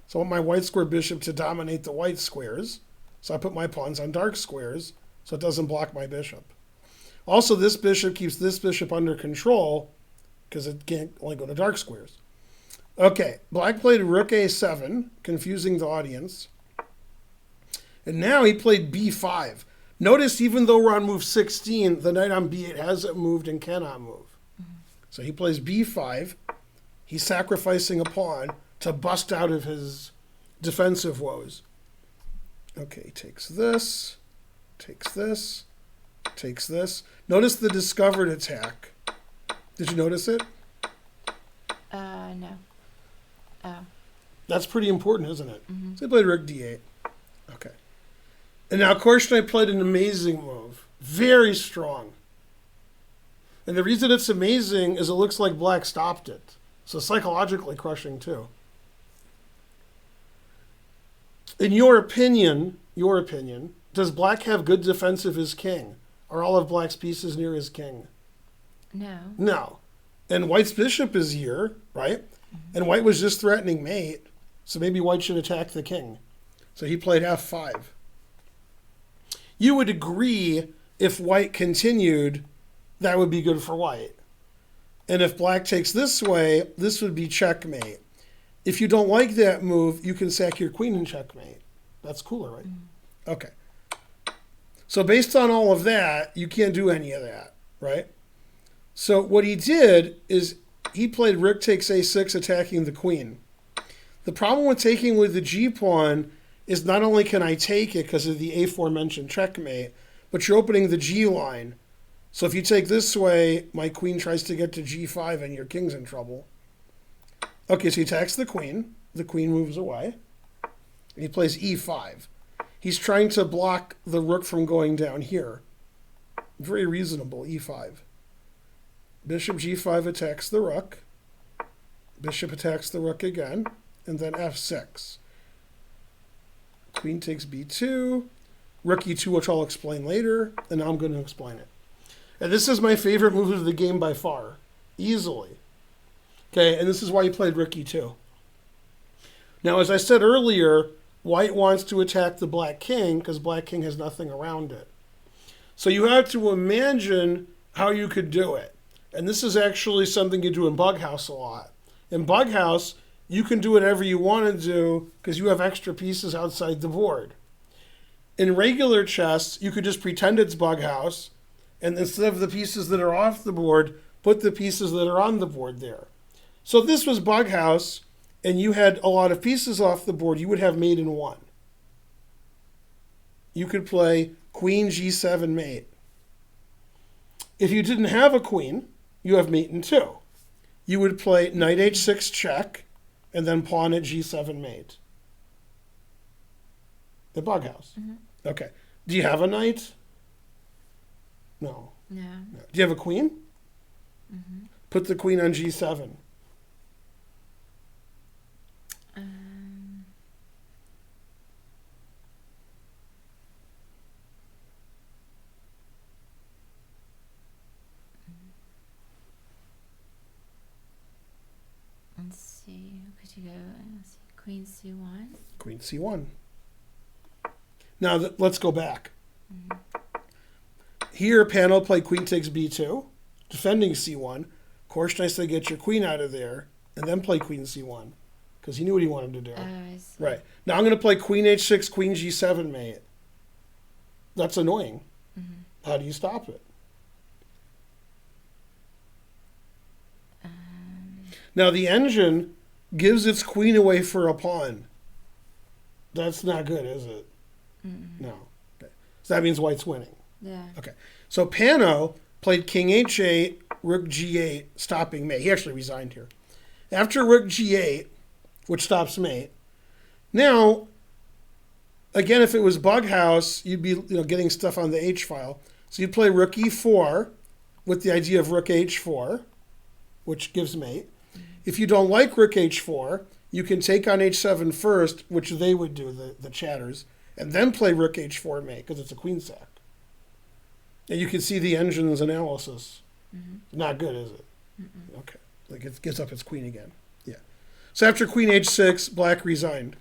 So I want my white square bishop to dominate the white squares. So I put my pawns on dark squares so it doesn't block my bishop. Also, this bishop keeps this bishop under control because it can't only go to dark squares. Okay, black played rook a7, confusing the audience. And now he played b5. Notice even though we're on move 16, the knight on b8 hasn't moved and cannot move. Mm-hmm. So he plays b5. He's sacrificing a pawn to bust out of his defensive woes. Okay, he takes this, takes this, takes this. Notice the discovered attack. Did you notice it? No. Oh. That's pretty important, isn't it? Mm-hmm. So he played rook d8. Okay. And now Korchnoi played an amazing move. Very strong. And the reason it's amazing is it looks like black stopped it. So psychologically crushing too. In your opinion, does black have good defense of his king? Are all of black's pieces near his king? No. No. And white's bishop is here, right? Mm-hmm. And white was just threatening mate, so maybe white should attack the king. So he played f5. You would agree if white continued, that would be good for white. And if black takes this way, this would be checkmate. If you don't like that move, you can sack your queen and checkmate. That's cooler, right? Mm-hmm. Okay. So based on all of that, you can't do any of that, right? So what he did is he played rook takes a6, attacking the queen. The problem with taking with the g-pawn is not only can I take it because of the aforementioned checkmate, but you're opening the g line. So if you take this way, my queen tries to get to g5 and your king's in trouble. Okay, so he attacks the queen. The queen moves away. And he plays e5. He's trying to block the rook from going down here. Very reasonable, e5. Bishop g5 attacks the rook. Bishop attacks the rook again. And then f6. Queen takes b2. Rook e2, which I'll explain later. And now I'm going to explain it. And this is my favorite move of the game by far. Easily. Okay, and this is why he played rook e2. Now, as I said earlier, white wants to attack the black king because black king has nothing around it. So you have to imagine how you could do it. And this is actually something you do in Bughouse a lot. In Bughouse, you can do whatever you want to do because you have extra pieces outside the board. In regular chess, you could just pretend it's Bughouse, and instead of the pieces that are off the board, put the pieces that are on the board there. So if this was Bughouse, and you had a lot of pieces off the board, you would have mate in 1. You could play queen g7 mate. If you didn't have a queen, you have mate in 2. You would play knight h6 check, and then pawn at g7 mate. The Bughouse. Mm-hmm. Okay. Do you have a knight? No. No. Do you have a queen? Mm-hmm. Put the queen on g7. Let's see. Could you go? Let's see. Queen c1. Queen c1. Now let's go back. Mm-hmm. Here, Panno played queen takes b2, defending c1. Korchnoi said, get your queen out of there, and then play queen c1, because he knew what he wanted to do. Oh, I see. Right. Now I'm going to play queen h6, queen g7 mate. That's annoying. Mm-hmm. How do you stop it? Now the engine gives its queen away for a pawn. That's not good, is it? Mm-mm. No. Okay. So that means white's winning. Yeah. Okay. So Panno played king h8, rook g8, stopping mate. He actually resigned here. After rook g8, which stops mate, now, again, if it was Bughouse, you'd be getting stuff on the h file. So you play rook e4 with the idea of rook h4, which gives mate. If you don't like rook h4, you can take on h7 first, which they would do, the chatters, and then play rook h4 mate, because it's a queen sack. And you can see the engine's analysis. Mm-hmm. Not good, is it? Mm-mm. Okay. Like it gives up its queen again. Yeah. So after queen h6, black resigned.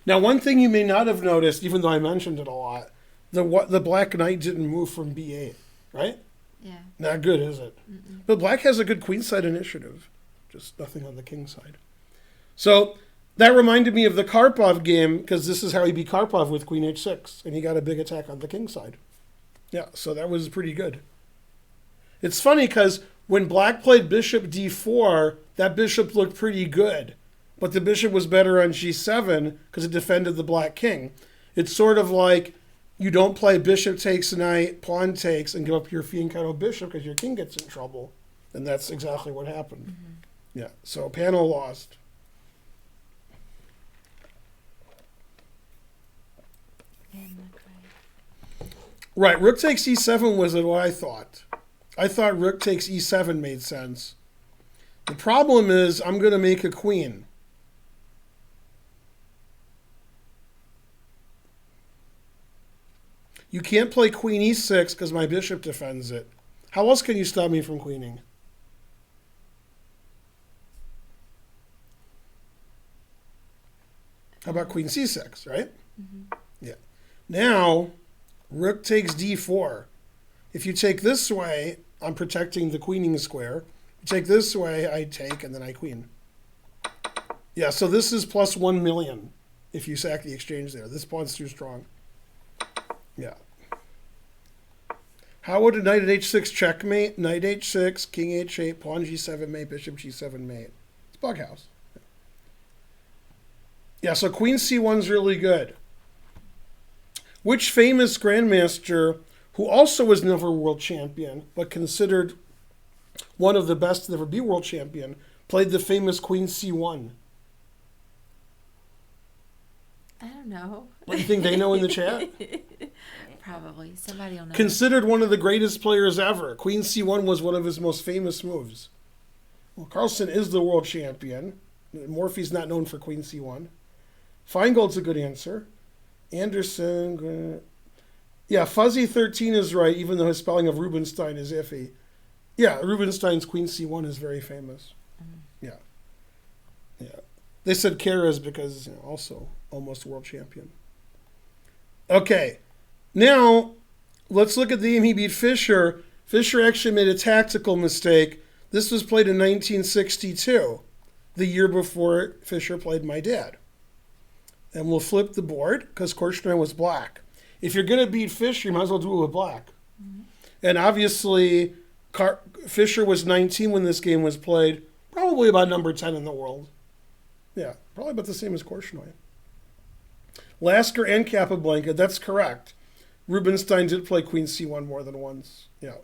Now, one thing you may not have noticed, even though I mentioned it a lot, the black knight didn't move from b8, right? Yeah. Not good, is it? Mm-mm. But black has a good queenside initiative. Just nothing on the king side. So that reminded me of the Karpov game, because this is how he beat Karpov with queen h6, and he got a big attack on the king side. Yeah, so that was pretty good. It's funny because when black played bishop d4, that bishop looked pretty good, but the bishop was better on g7 because it defended the black king. It's sort of like you don't play bishop takes knight, pawn takes, and give up your fianchetto bishop because your king gets in trouble. And that's exactly what happened. Mm-hmm. Yeah, so Panno lost. And look right. Right, rook takes e7 was what I thought. I thought rook takes e7 made sense. The problem is I'm going to make a queen. You can't play queen e6 because my bishop defends it. How else can you stop me from queening? How about queen c6, right? Mm-hmm. Yeah. Now, rook takes d4. If you take this way, I'm protecting the queening square. You take this way, I take, and then I queen. Yeah, so this is plus 1 million if you sack the exchange there. This pawn's too strong. Yeah. How would a knight at h6 checkmate? Knight h6, king h8, pawn g7 mate, bishop g7 mate. It's Bughouse. Yeah, so queen c1's really good. Which famous grandmaster, who also was never world champion, but considered one of the best to ever be world champion, played the famous queen c1? I don't know. What do you think they know in the chat? Probably. Somebody will know. Considered one of the greatest players ever. Queen c1 was one of his most famous moves. Well, Carlsen is the world champion. Morphy's not known for queen c1. Finegold's a good answer. Anderson. Yeah, Fuzzy 13 is right, even though his spelling of Rubinstein is iffy. Yeah, Rubinstein's queen c1 is very famous. Yeah. Yeah. They said Keres because also almost world champion. Okay. Now, let's look at the game he beat Fischer. Fischer actually made a tactical mistake. This was played in 1962, the year before Fischer played my dad. And we'll flip the board because Korchnoi was black. If you're going to beat Fischer, you might as well do it with black. Mm-hmm. And obviously, Fischer was 19 when this game was played, probably about number 10 in the world. Yeah, probably about the same as Korchnoi. Lasker and Capablanca, that's correct. Rubinstein did play queen c1 more than once. Yeah.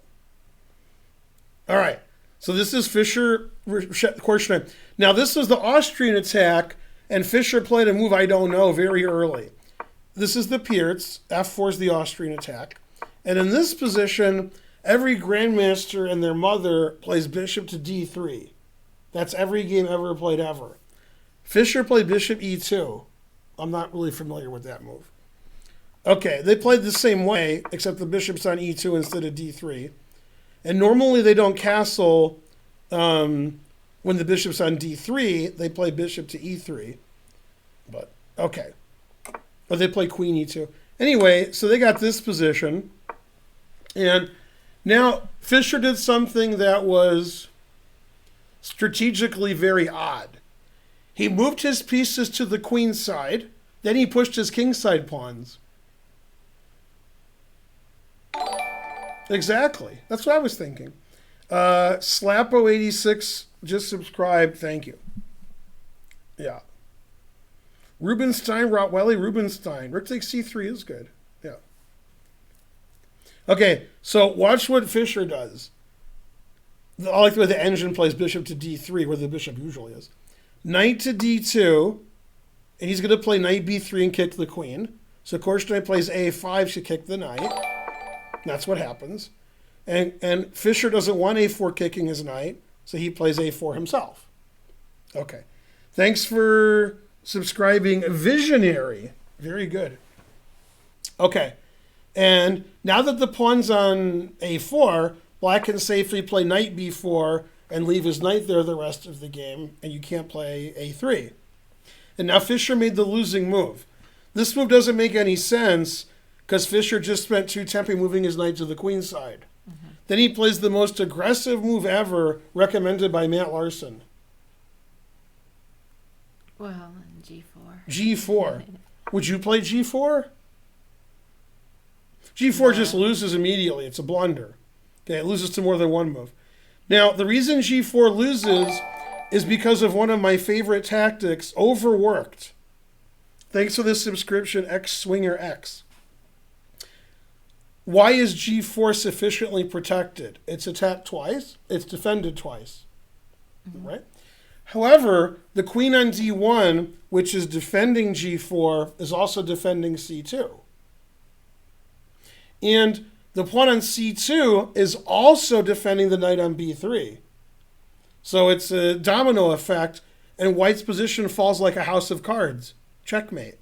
All right. So this is Fischer, Korchnoi. Now this was the Austrian attack, and Fischer played a move I don't know very early. This is the Pierz. F4 is the Austrian attack. And in this position, every grandmaster and their mother plays bishop to d3. That's every game ever played ever. Fischer played bishop e2. I'm not really familiar with that move. Okay, they played the same way, except the bishop's on e2 instead of d3. And normally they don't castle when the bishop's on d3. They play bishop to e3. But, okay. Or they play queen e2. Anyway, so they got this position. And now Fischer did something that was strategically very odd. He moved his pieces to the queen side. Then he pushed his king side pawns. Exactly. That's what I was thinking. Slappo86 just subscribed. Thank you. Yeah. Rubinstein, Rottweiler, Rubinstein. Rook takes c3 is good. Yeah. Okay, so watch what Fischer does. I like the way the engine plays bishop to d3, where the bishop usually is. Knight to d2, and he's going to play knight b3 and kick the queen. So Korchnoi plays a5 to kick the knight. That's what happens. And Fischer doesn't want a4 kicking his knight, so he plays a4 himself. Okay. Thanks for subscribing, Visionary. Very good. Okay. And now that the pawn's on a4, black can safely play knight b4 and leave his knight there the rest of the game, and you can't play a3. And now Fischer made the losing move. This move doesn't make any sense because Fischer just spent 2 tempi moving his knight to the queen side. Mm-hmm. Then he plays the most aggressive move ever recommended by Matt Larson. Well, g4. G4. Would you play g4? G4 just loses immediately. It's a blunder. Okay, it loses to more than one move. Now, the reason g4 loses is because of one of my favorite tactics, overworked. Thanks for this subscription, X-Swinger-X. Why is g4 sufficiently protected? It's attacked twice. It's defended twice. Mm-hmm. Right? However, the queen on d1, which is defending g4, is also defending c2. And the pawn on c2 is also defending the knight on b3. So it's a domino effect, and white's position falls like a house of cards. Checkmate.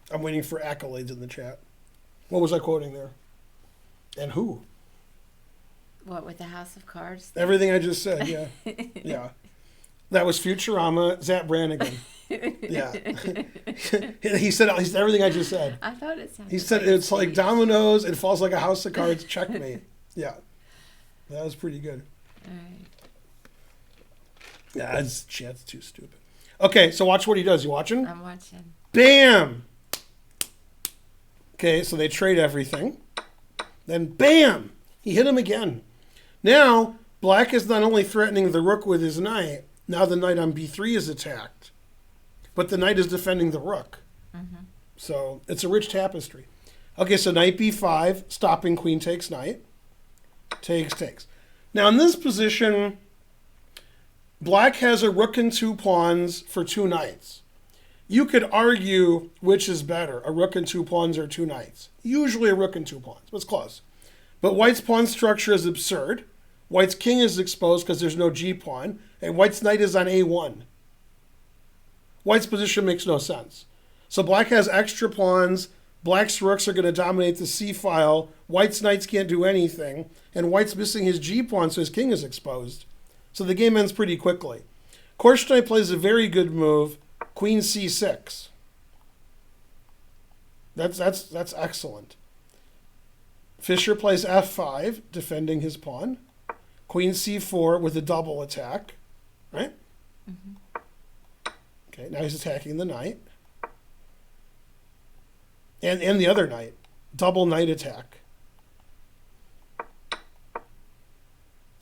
I'm waiting for accolades in the chat. What was I quoting there? And who? What, with the house of cards? Everything I just said, yeah. Yeah. That was Futurama, Zap Brannigan. Yeah. he said everything I just said. I thought it sounded. He said it's like dominoes, it falls like a house of cards, checkmate. Yeah. That was pretty good. All right. Yeah, that's too stupid. Okay, so watch what he does. You watching? I'm watching. Bam! Okay, so they trade everything. Then bam! He hit him again. Now, black is not only threatening the rook with his knight, now the knight on b3 is attacked. But the knight is defending the rook. Mm-hmm. So it's a rich tapestry. Okay, so knight b5, stopping queen takes knight. Takes. Now in this position, black has a rook and 2 pawns for 2 knights. You could argue which is better, a rook and 2 pawns or 2 knights. Usually a rook and 2 pawns, but it's close. But white's pawn structure is absurd. White's king is exposed because there's no g-pawn, and white's knight is on a1. White's position makes no sense. So black has extra pawns, black's rooks are going to dominate the c-file, white's knights can't do anything, and white's missing his g-pawn, so his king is exposed. So the game ends pretty quickly. Korchnoi plays a very good move, queen c6. That's excellent. Fischer plays f5, defending his pawn. Queen c4 with a double attack, right? Mm-hmm. Okay, now he's attacking the knight. And the other knight. Double knight attack.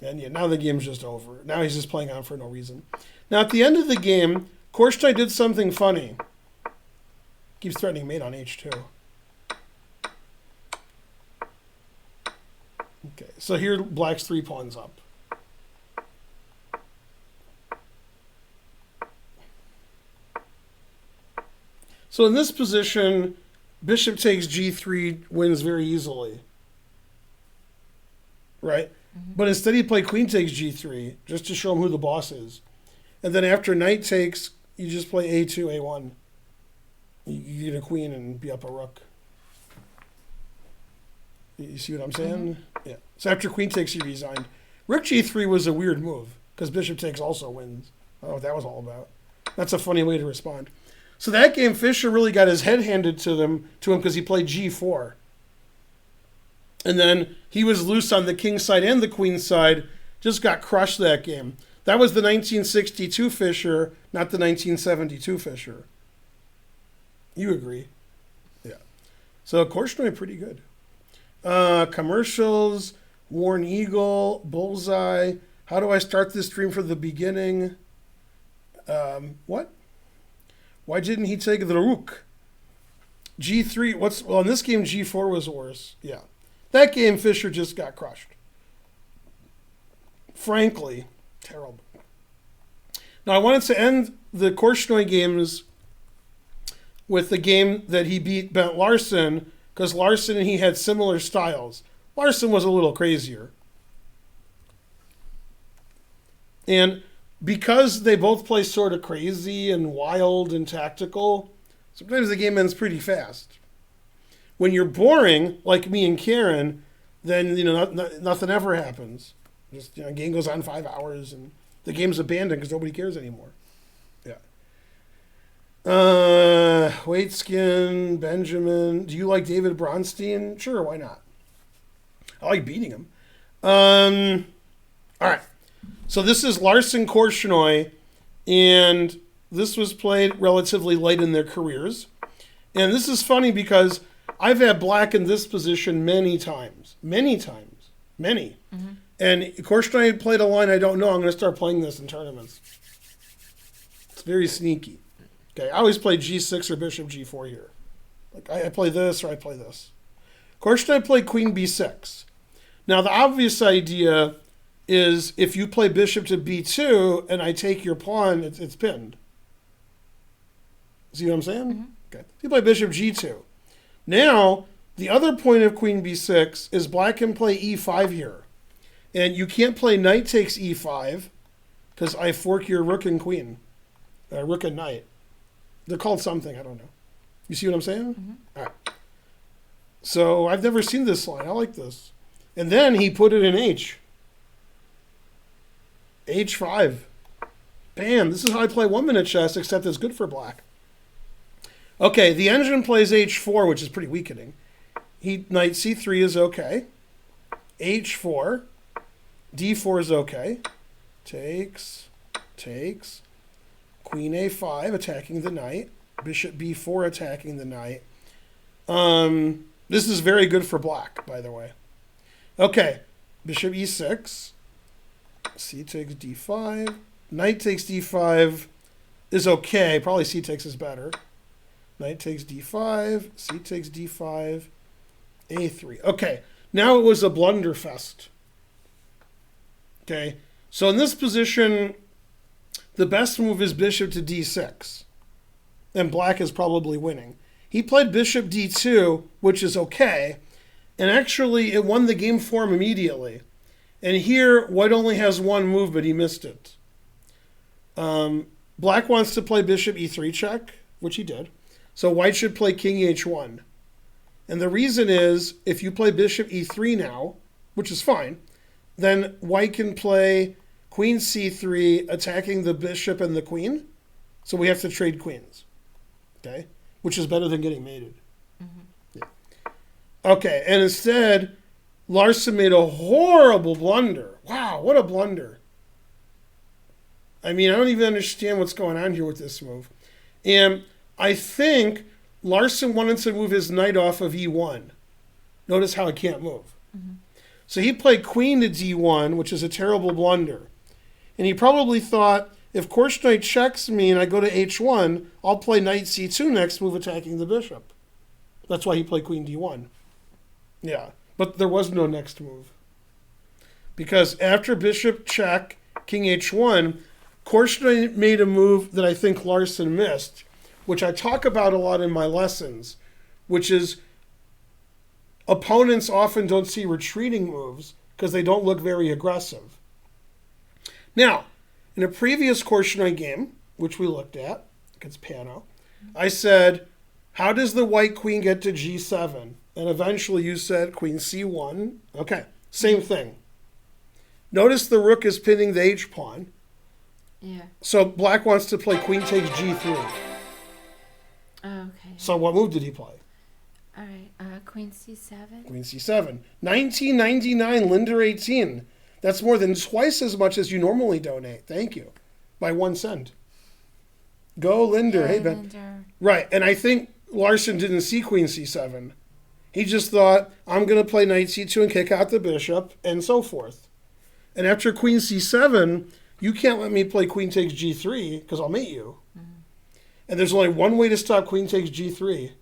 And yeah, now the game's just over. Now he's just playing on for no reason. Now at the end of the game, Korchnoi did something funny. Keeps threatening mate on h2. Okay, so here black's 3 pawns up. So in this position, bishop takes g3 wins very easily. Right? Mm-hmm. But instead he played queen takes g3, just to show him who the boss is. And then after knight takes, you just play a2, a1. You get a queen and be up a rook. You see what I'm saying? Mm-hmm. Yeah. So after queen takes, he resigned. Rook g3 was a weird move, because bishop takes also wins. I don't know what that was all about. That's a funny way to respond. So that game, Fischer really got his head handed to him because he played g4. And then he was loose on the king side and the queen side, just got crushed that game. That was the 1962 Fischer, not the 1972 Fischer. You agree? Yeah. So Korchnoi pretty good. Commercials, Warren Eagle, Bullseye. How do I start this stream from the beginning? What? Why didn't he take the rook? G3, well, in this game, G4 was worse. Yeah. That game, Fischer just got crushed. Frankly, terrible. Now, I wanted to end the Korchnoi games with the game that he beat Bent Larson, because Larson and he had similar styles. Larson was a little crazier. And because they both play sort of crazy and wild and tactical, sometimes the game ends pretty fast. When you're boring, like me and Karen, then nothing ever happens. Just game goes on 5 hours and the game's abandoned because nobody cares anymore. Yeah. Waitskin, Benjamin. Do you like David Bronstein? Sure, why not? I like beating him. All right. So this is Larson Korchnoi, and this was played relatively late in their careers. And this is funny because I've had black in this position many times. Mm-hmm. And Korchnoi played a line I don't know. I'm going to start playing this in tournaments. It's very sneaky. Okay, I always play g6 or bishop g4 here. Like I play this or I play this. Korchnoi played queen b6. Now the obvious idea is if you play bishop to b2 and I take your pawn, it's pinned. See what I'm saying? Mm-hmm. Okay. You play bishop g2. Now, the other point of queen b6 is black can play e5 here. And you can't play knight takes e5 because I fork your rook and queen. Rook and knight. They're called something, I don't know. You see what I'm saying? Mm-hmm. All right. So I've never seen this line. I like this. And then he put it in h. h5. Bam. This is how I play 1 minute chess, except it's good for black. Okay, the engine plays h4, which is pretty weakening. Knight c3 is okay. h4. d4 is okay. Takes. Queen a5 attacking the knight. Bishop b4 attacking the knight. This is very good for black, by the way. Okay, bishop e6. C takes d5. Knight takes d5 is okay. Probably c takes is better. Knight takes d5. C takes d5. a3. Okay, now it was a blunderfest. Okay, so in this position, the best move is bishop to d6. And black is probably winning. He played bishop d2, which is okay. And actually, it won the game for him immediately. And here, white only has one move, but he missed it. Black wants to play bishop e3 check, which he did. So white should play king h1. And the reason is, if you play bishop e3 now, which is fine, then white can play queen c3, attacking the bishop and the queen. So we have to trade queens. Okay? Which is better than getting mated. Mm-hmm. Yeah. Okay, and instead, Larson made a horrible blunder. Wow, what a blunder. I mean, I don't even understand what's going on here with this move. And I think Larson wanted to move his knight off of e1. Notice how it can't move. Mm-hmm. So he played queen to d1, which is a terrible blunder. And he probably thought, if Korchnoi checks me and I go to h1, I'll play knight c2 next move, attacking the bishop. That's why he played queen d1. Yeah, but there was no next move. Because after bishop check, king h1, Korchnoi made a move that I think Larson missed, which I talk about a lot in my lessons, which is opponents often don't see retreating moves because they don't look very aggressive. Now, in a previous Korchnoi game, which we looked at against Panno, I said, how does the white queen get to g7? And eventually you said queen c1. Okay, same thing. Notice the rook is pinning the h-pawn. Yeah. So black wants to play queen takes g3. Okay. So what move did he play? All right, queen c7. Queen c7. 1999, Linder 18. That's more than twice as much as you normally donate. Thank you. By 1 cent. Go, Linder. Hey, Ben. Linder. Right, and I think Larson didn't see queen c7. He just thought, I'm going to play knight c2 and kick out the bishop, and so forth. And after queen c7, you can't let me play queen takes g3, because I'll mate you. Mm-hmm. And there's only one way to stop queen takes g3.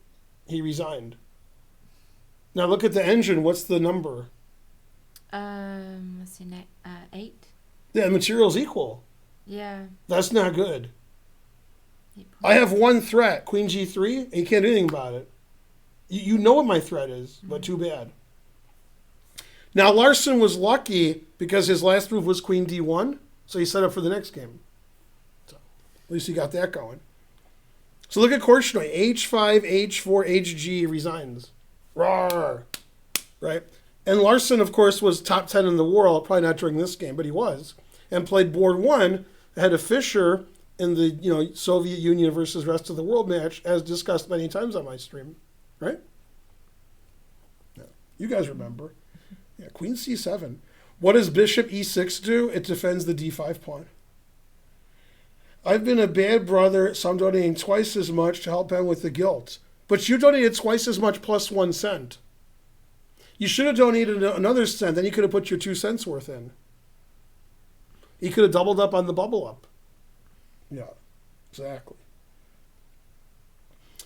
He resigned. Now look at the engine. What's the number? Let's see, 8. Yeah, the material's equal. Yeah. That's not good. I have one threat, queen g3, and you can't do anything about it. You know what my threat is, but too bad. Now Larson was lucky because his last move was queen d1, so he set up for the next game. So at least he got that going. So look at Korchnoi. h5, h4, hg, resigns. Rawr. Right? And Larson, of course, was top 10 in the world, probably not during this game, but he was, and played board 1 ahead of Fischer in the Soviet Union versus rest of the world match, as discussed many times on my stream. Right? Yeah. You guys remember. Yeah, queen c7. What does bishop e6 do? It defends the d5 pawn. I've been a bad brother, so I'm donating twice as much to help Ben with the guilt. But you donated twice as much plus 1 cent. You should have donated another cent, then you could have put your 2 cents worth in. You could have doubled up on the bubble up. Yeah, exactly.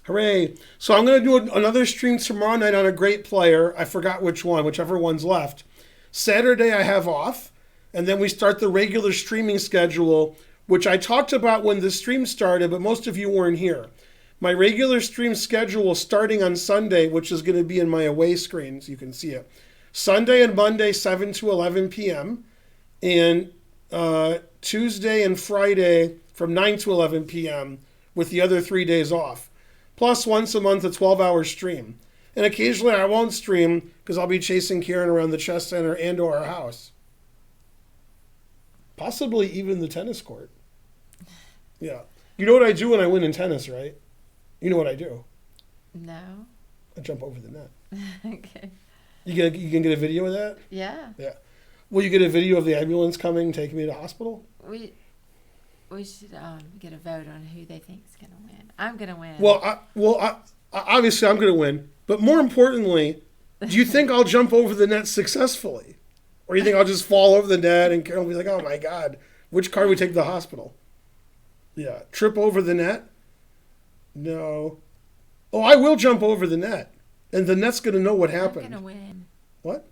Hooray. So I'm going to do another stream tomorrow night on a great player. I forgot which one, whichever one's left. Saturday I have off, and then we start the regular streaming schedule, which I talked about when the stream started, but most of you weren't here. My regular stream schedule starting on Sunday, which is going to be in my away screen, so you can see it. Sunday and Monday, 7 to 11 p.m. And Tuesday and Friday from 9 to 11 p.m. with the other 3 days off. Plus once a month, a 12-hour stream. And occasionally I won't stream because I'll be chasing Karen around the chess center and or our house. Possibly even the tennis court. Yeah. You know what I do when I win in tennis, right? You know what I do? No. I jump over the net. Okay. You can get a video of that? Yeah. Yeah. Will you get a video of the ambulance coming, taking me to the hospital? We should get a vote on who they think is going to win. I'm going to win. Well, obviously I'm going to win. But more importantly, do you think I'll jump over the net successfully? Or you think I'll just fall over the net and Karen will be like, oh my God, which car we take to the hospital? Yeah. Trip over the net? No. Oh, I will jump over the net. And the net's going to know what happened. I'm going to win. What?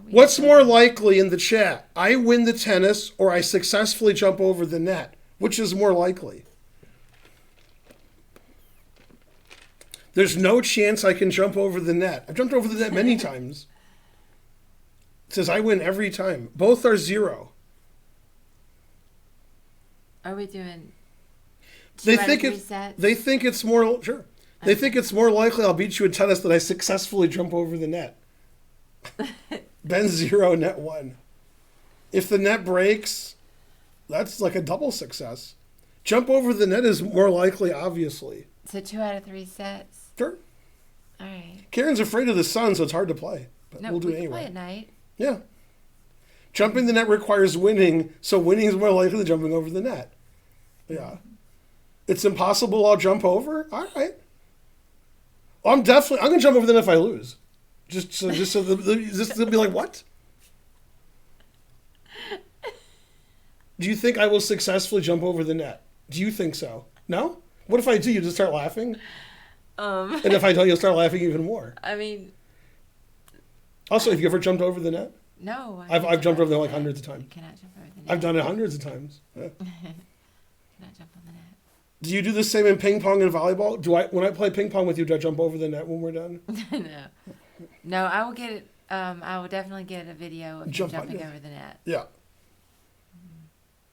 What's more likely in the chat? I win the tennis or I successfully jump over the net? Which is more likely? There's no chance I can jump over the net. I've jumped over the net many times. It says I win every time. Both are 0. Are we doing They think it's more sure. They think it's more likely I'll beat you in tennis than I successfully jump over the net. Ben 0, net 1. If the net breaks, that's like a double success. Jump over the net is more likely, obviously. So 2 out of 3 sets. Sure. All right. Karen's afraid of the sun, so it's hard to play. But No, we'll do we it can anyway. play at night. Yeah. Jumping the net requires winning, so winning is more likely than jumping over the net. Yeah. It's impossible I'll jump over? All right. Well, I'm going to jump over the net if I lose. Just so they'll be like, what? Do you think I will successfully jump over the net? Do you think so? No? What if I do? You just start laughing? And if I don't, you'll start laughing even more. I mean... Also, have you ever jumped over the net? No. I've jumped over the net like hundreds of times. You cannot jump over the net. I've done it hundreds of times. Yeah. Cannot jump on the net. Do you do the same in ping pong and volleyball? When I play ping pong with you, do I jump over the net when we're done? No, I will get it. I will definitely get a video of you jumping over the net. Yeah.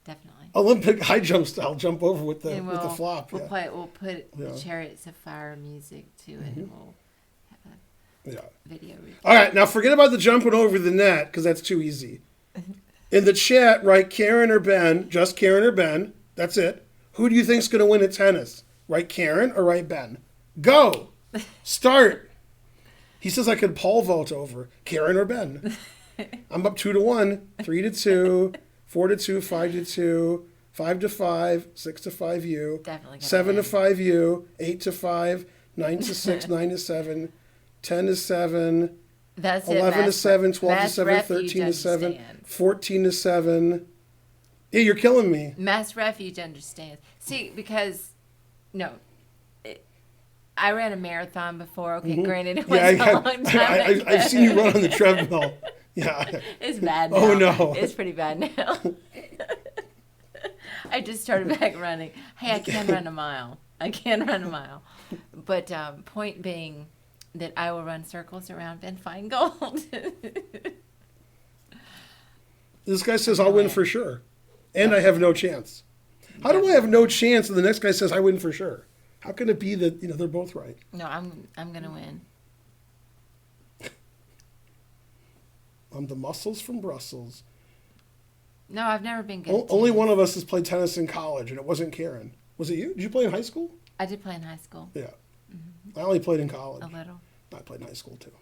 Definitely. Olympic high jump style, jump over with the flop. We'll put Chariots of Fire music to it, and we'll have a video. All right, now forget about the jumping over the net because that's too easy. In the chat, write Karen or Ben, just Karen or Ben. That's it. Who do you think's going to win at tennis? Write Karen or write Ben? Go. Start. He says I could pole vault over Karen or Ben. I'm up 2-1, 3-2, 4-2, 5-2, 5-5, 6-5 you. Definitely. 7-5 you. 8-5, 9-6, 9-7, 10-7. That's 11-7, 12-7, 13-7, 14-7. Yeah, you're killing me. Mass Refuge understands. See, because, I ran a marathon before. Okay, granted, it was a long time. I've seen you run on the treadmill. Yeah. It's bad now. Oh, no. It's pretty bad now. I just started back running. Hey, I can run a mile. But point being that I will run circles around Ben Finegold. This guy says I'll win for sure. And I have no chance. How do I have no chance and the next guy says I win for sure? How can it be that they're both right? No, I'm gonna win. I'm the muscles from Brussels. No, I've never been good. Only one of us has played tennis in college, and it wasn't Karen. Was it you? Did you play in high school? I did play in high school. Yeah. I only played in college. A little. I played in high school too.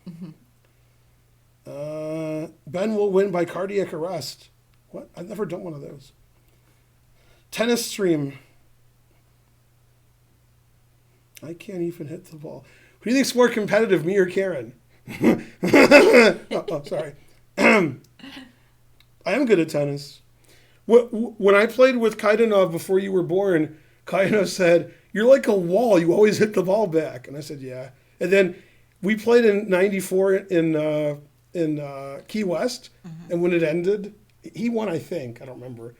Ben will win by cardiac arrest. What? I've never done one of those. Tennis stream. I can't even hit the ball. Who do you think's more competitive, me or Karen? Sorry. I am good at tennis. When I played with Kaidanov before you were born, Kaidanov said, "You're like a wall. You always hit the ball back." And I said, "Yeah." And then we played in '94 in Key West, and when it ended, he won. I think I don't remember.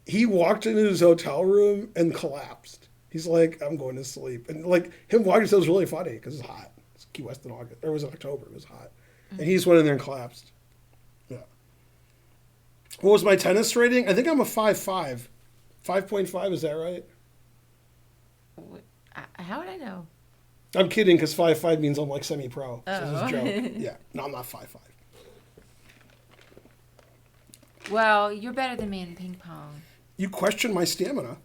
He walked into his hotel room and collapsed. He's like, "I'm going to sleep," and like him walking himself was really funny because it's hot. It's Key West in August, or it was in October. It was hot, and he just went in there and collapsed. Yeah. What was my tennis rating? I think I'm a 5.5. 5.5, is that right? How would I know? I'm kidding because 5.5 means I'm like semi-pro. So Oh. it's a joke. Yeah. No, I'm not 5.5. Well, you're better than me in ping pong. You question my stamina.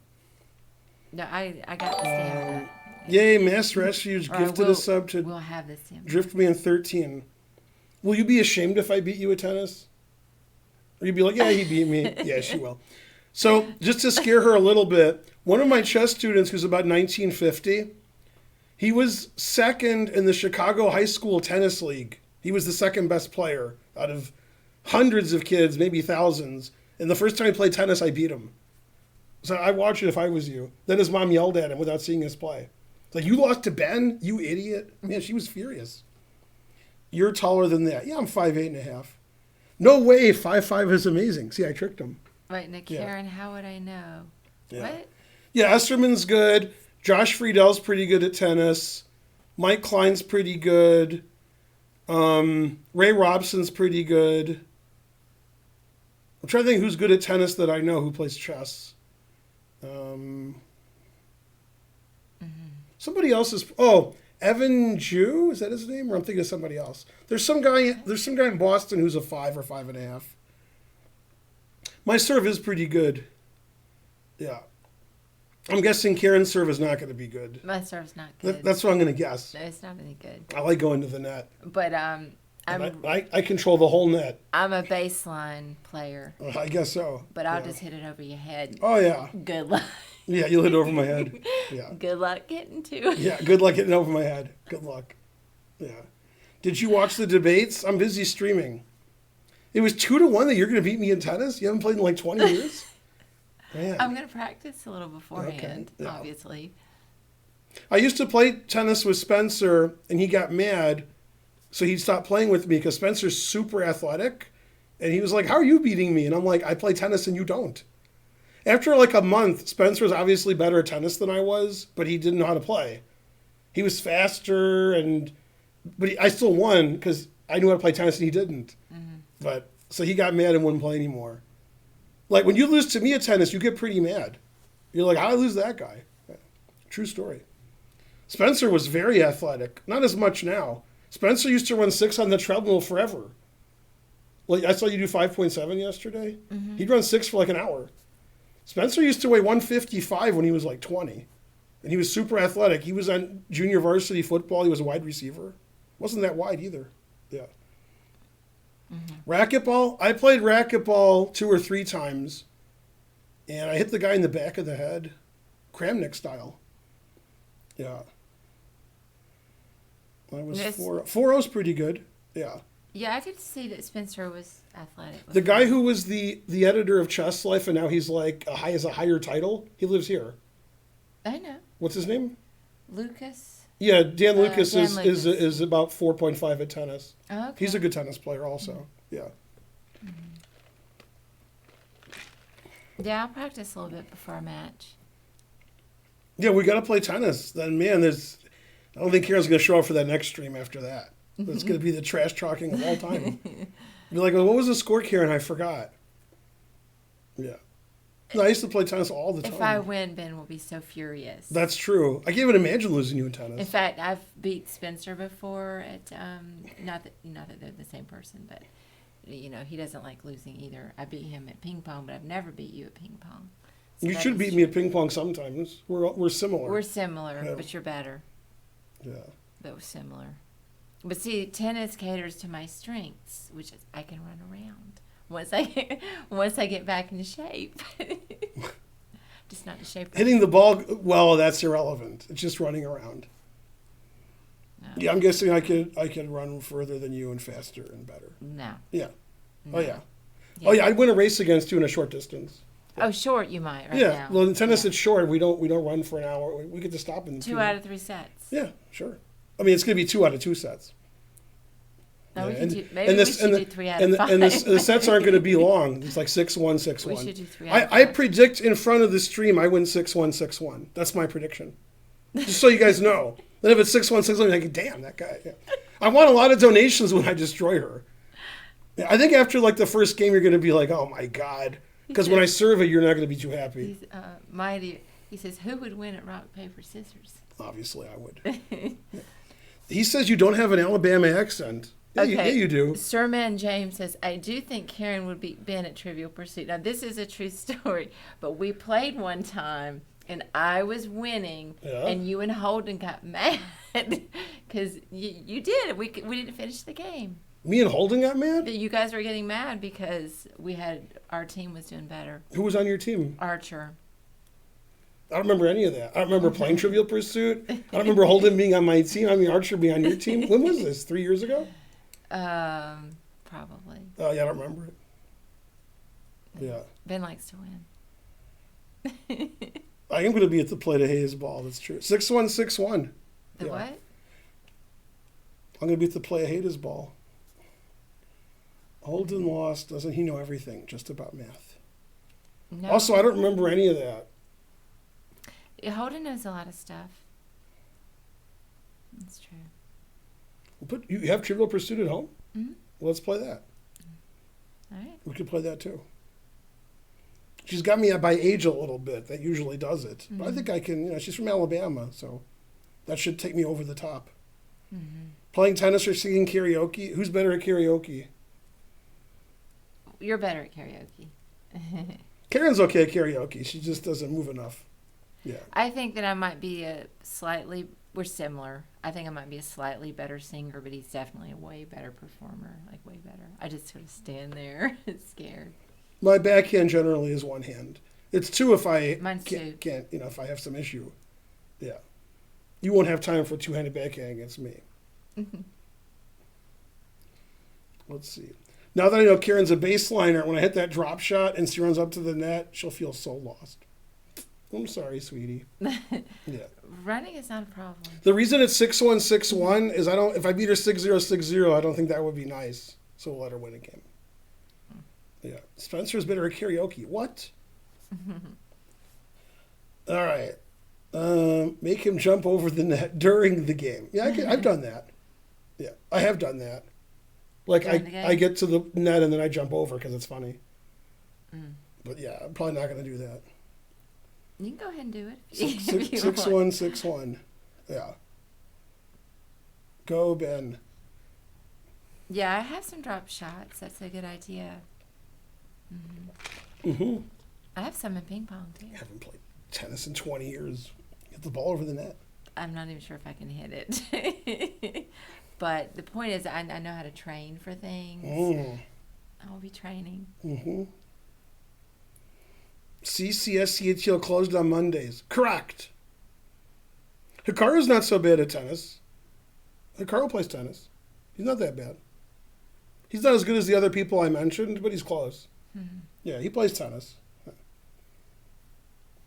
No, I got the stamina. Yay, Mass Refuge gifted a sub to We'll have the stamina. Driftman 13. Will you be ashamed if I beat you at tennis? Or you'd be like, yeah, he beat me. Yeah, she will. So just to scare her a little bit, one of my chess students who's about 1950, He was second in the Chicago High School Tennis League. He was the second best player out of hundreds of kids, maybe thousands. And the first time he played tennis, I beat him. So I watched it if I was you. Then his mom yelled at him without seeing us play. Like, you lost to Ben, you idiot. Man, she was furious. You're taller than that. Yeah, I'm 5'8.5". No way, 5'5" is amazing. See, I tricked him. Wait, now, Karen, how would I know? Yeah. What? Yeah, Esterman's good. Josh Friedel's pretty good at tennis. Mike Klein's pretty good. Ray Robson's pretty good. I'm trying to think who's good at tennis that I know who plays chess. Somebody else is. Oh, Evan Jew, is that his name? Or I'm thinking of somebody else. There's some guy in Boston who's a 5 or 5.5. My serve is pretty good. Yeah. I'm guessing Karen's serve is not going to be good. My serve's not good. That's what I'm going to guess. No, it's not any good. I like going to the net. But I control the whole net. I'm a baseline player. I guess so. But I'll just hit it over your head. Oh, yeah. Good luck. Yeah, you'll hit over my head. Yeah. Good luck getting to it. Yeah, good luck getting over my head. Good luck. Yeah. Did you watch the debates? I'm busy streaming. It was 2-1 that you're going to beat me in tennis? You haven't played in like 20 years? Man. I'm going to practice a little beforehand, Okay. Yeah. obviously. I used to play tennis with Spencer, and he got mad, so he stopped playing with me because Spencer's super athletic. And he was like, how are you beating me? And I'm like, I play tennis and you don't. After like a month, Spencer was obviously better at tennis than I was, but he didn't know how to play. He was faster, but I still won because I knew how to play tennis and he didn't. Mm-hmm. But so he got mad and wouldn't play anymore. Like, when you lose to me at tennis, you get pretty mad. You're like, how'd I lose that guy? True story. Spencer was very athletic. Not as much now. Spencer used to run 6 on the treadmill forever. Like, I saw you do 5.7 yesterday. Mm-hmm. He'd run 6 for like an hour. Spencer used to weigh 155 when he was like 20. And he was super athletic. He was on junior varsity football. He was a wide receiver. Wasn't that wide either. Yeah. Mm-hmm. Racquetball, I played racquetball 2 or 3 times, and I hit the guy in the back of the head, Kramnik style. Yeah. I was 4-0's pretty good. Yeah. Yeah, I did see that Spencer was athletic. The guy who was the editor of Chess Life, and now he's like has a higher title. He lives here. I know. What's his name? Lucas. Yeah, Dan Lucas Dan is about 4.5 at tennis. Oh, okay. He's a good tennis player also. Yeah. Mm-hmm. Yeah, I'll practice a little bit before a match. Yeah, we got to play tennis. Then, man, I don't think Karen's going to show up for that next stream after that. It's going to be the trash talking of all time. Be like, well, what was the score, Karen? I forgot. Yeah. No, I used to play tennis all the time. If I win, Ben will be so furious. That's true. I can't even imagine losing you in tennis. In fact, I've beat Spencer before at not that they're the same person, but he doesn't like losing either. I beat him at ping pong, but I've never beat you at ping pong. So you should beat me at ping pong sometimes. We're similar. We're similar, but you're better. Yeah. But we're similar. But see, tennis caters to my strengths, which is I can run around once I get back into shape. Just not the shape. Hitting the ball, well, that's irrelevant. It's just running around. No. Yeah, I'm guessing I could run further than you and faster and better. No. Yeah. No. Oh yeah. Oh yeah. I'd win a race against you in a short distance. Oh, short you might right now. Yeah. Well, in tennis it's short. We don't run for an hour. We get to stop in 2 out of 3 sets. Yeah, sure. I mean, it's going to be 2 out of 2 sets. No, we should do 3 out of 5. And the sets aren't going to be long. It's like 6-1, 6-1. We should do 3 out of 5. I predict in front of the stream I win 6-1, 6-1. That's my prediction. Just so you guys know. Then if it's 6-1, 6-1, you're like, damn, that guy. Yeah. I want a lot of donations when I destroy her. Yeah, I think after like the first game, you're going to be like, oh my God. Because when I serve it, you're not going to be too happy. He's mighty. He says, who would win at rock, paper, scissors? Obviously, I would. He says you don't have an Alabama accent. Yeah, okay. You do. Sirman James says, I do think Karen would beat Ben at Trivial Pursuit. Now, this is a true story, but we played one time, and I was winning, and you and Holden got mad because you did. We didn't finish the game. Me and Holden got mad? You guys were getting mad because our team was doing better. Who was on your team? Archer. I don't remember any of that. I don't remember playing Trivial Pursuit. I don't remember Holden being on my team. I mean, Archer being on your team. When was this? 3 years ago? Probably. Oh, yeah, I don't remember it. Yeah. Ben likes to win. I am going to be at the Play to Hayes ball. That's true. 6-1-6-1. The what? I'm going to be at the Play of Hayes ball. Holden lost. Doesn't he know everything just about math? No. Also, I don't remember any of that. Holden knows a lot of stuff. That's true. But you have Trivial Pursuit at home? Mm-hmm. Well, let's play that. All right. We could play that too. She's got me by age a little bit. That usually does it. Mm-hmm. But I think I can, she's from Alabama, so that should take me over the top. Mm-hmm. Playing tennis or singing karaoke? Who's better at karaoke? You're better at karaoke. Karen's okay at karaoke. She just doesn't move enough. Yeah. I think that I might be we're similar. I think I might be a slightly better singer, but he's definitely a way better performer, like way better. I just sort of stand there scared. My backhand generally is one hand. It's two if I can't, if I have some issue. Yeah. You won't have time for two-handed backhand against me. Let's see. Now that I know Karen's a baseliner, when I hit that drop shot and she runs up to the net, she'll feel so lost. I'm sorry, sweetie. Yeah. Running is not a problem. The reason it's 6-1-6-1 is if I beat her 6-0-6-0, I don't think that would be nice. So we'll let her win a game. Yeah. Spencer's better at karaoke. What? All right. Make him jump over the net during the game. Yeah, I've done that. Yeah, I have done that. Like I get to the net and then I jump over because it's funny. But yeah, I'm probably not going to do that. You can go ahead and do it. 6-1-6-1. Yeah. Go, Ben. Yeah, I have some drop shots. That's a good idea. I have some in ping pong too. I haven't played tennis in 20 years. Get the ball over the net. I'm not even sure if I can hit it. But the point is, I know how to train for things. I'll be training. CCSCHL closed on Mondays. Correct. Hikaru's not so bad at tennis. Hikaru plays tennis. He's not that bad. He's not as good as the other people I mentioned, but he's close. Yeah, he plays tennis.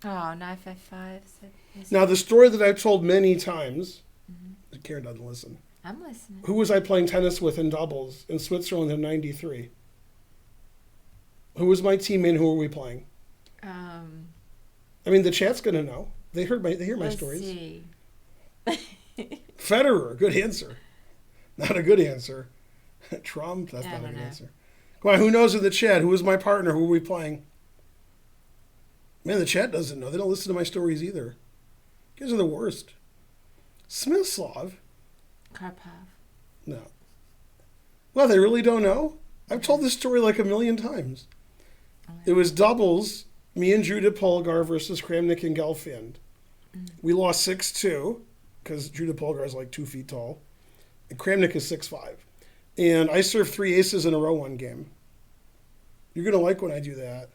Oh, 955. Now, the story that I've told many times, Karen doesn't listen. I'm listening. Who was I playing tennis with in doubles in Switzerland in '93? Who was my teammate? Who were we playing? I mean, the chat's gonna know. They hear my stories. See. Federer, good answer. Not a good answer. Trump, that's not a good answer. Come on, who knows in the chat? Who was my partner? Who were we playing? Man, the chat doesn't know. They don't listen to my stories either. You guys are the worst. Smyslov? Karpov. No. Well, they really don't know? I've told this story like a million times. It was doubles, me and Judah Polgar versus Kramnik and Gelfand. We lost 6-2 because Judah Polgar is like 2 feet tall. And Kramnik is 6'5". And I served 3 aces in a row one game. You're going to like when I do that.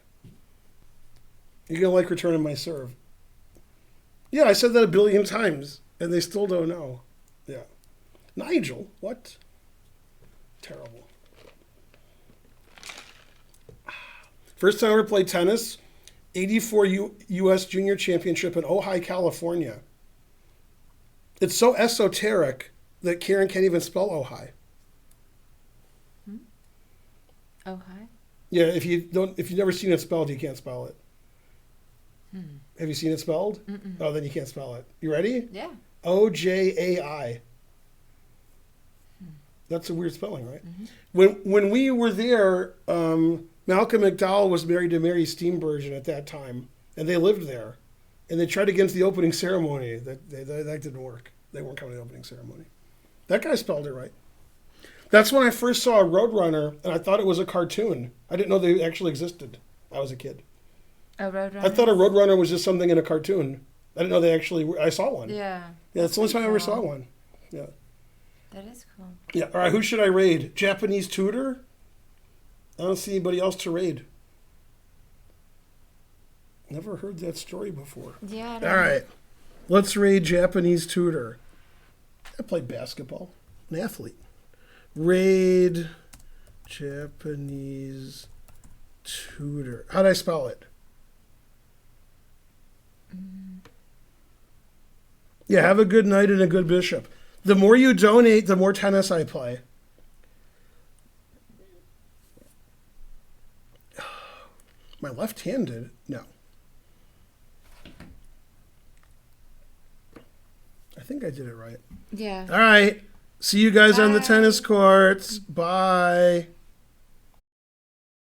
You're going to like returning my serve. Yeah, I said that a billion times, and they still don't know. Yeah. Nigel, what? Terrible. First time I ever played tennis, 84 U.S. Junior Championship in Ojai, California. It's so esoteric that Karen can't even spell Ojai. Ojai? Yeah, if you've never seen it spelled, you can't spell it. Have you seen it spelled? Oh, then you can't spell it. You ready? Yeah. Ojai. That's a weird spelling, right? When we were there, Malcolm McDowell was married to Mary Steenburgen at that time, and they lived there. And they tried against the opening ceremony. That didn't work. They weren't coming to the opening ceremony. That guy spelled it right. That's when I first saw a Roadrunner, and I thought it was a cartoon. I didn't know they actually existed. I was a kid. A Roadrunner? I thought a Roadrunner was just something in a cartoon. I didn't know they actually were. I saw one. Yeah. Yeah, it's the only time I ever saw one. Yeah. That is cool. Yeah, all right, who should I raid? Japanese tutor? I don't see anybody else to raid. Never heard that story before. Yeah. All right. Let's raid Japanese tutor. I played basketball. An athlete. Raid Japanese tutor. How'd I spell it? Yeah, have a good knight and a good bishop. The more you donate, the more tennis I play. My left-handed? No. I think I did it right. Yeah. All right. See you guys on the Bye. tennis courts. Bye.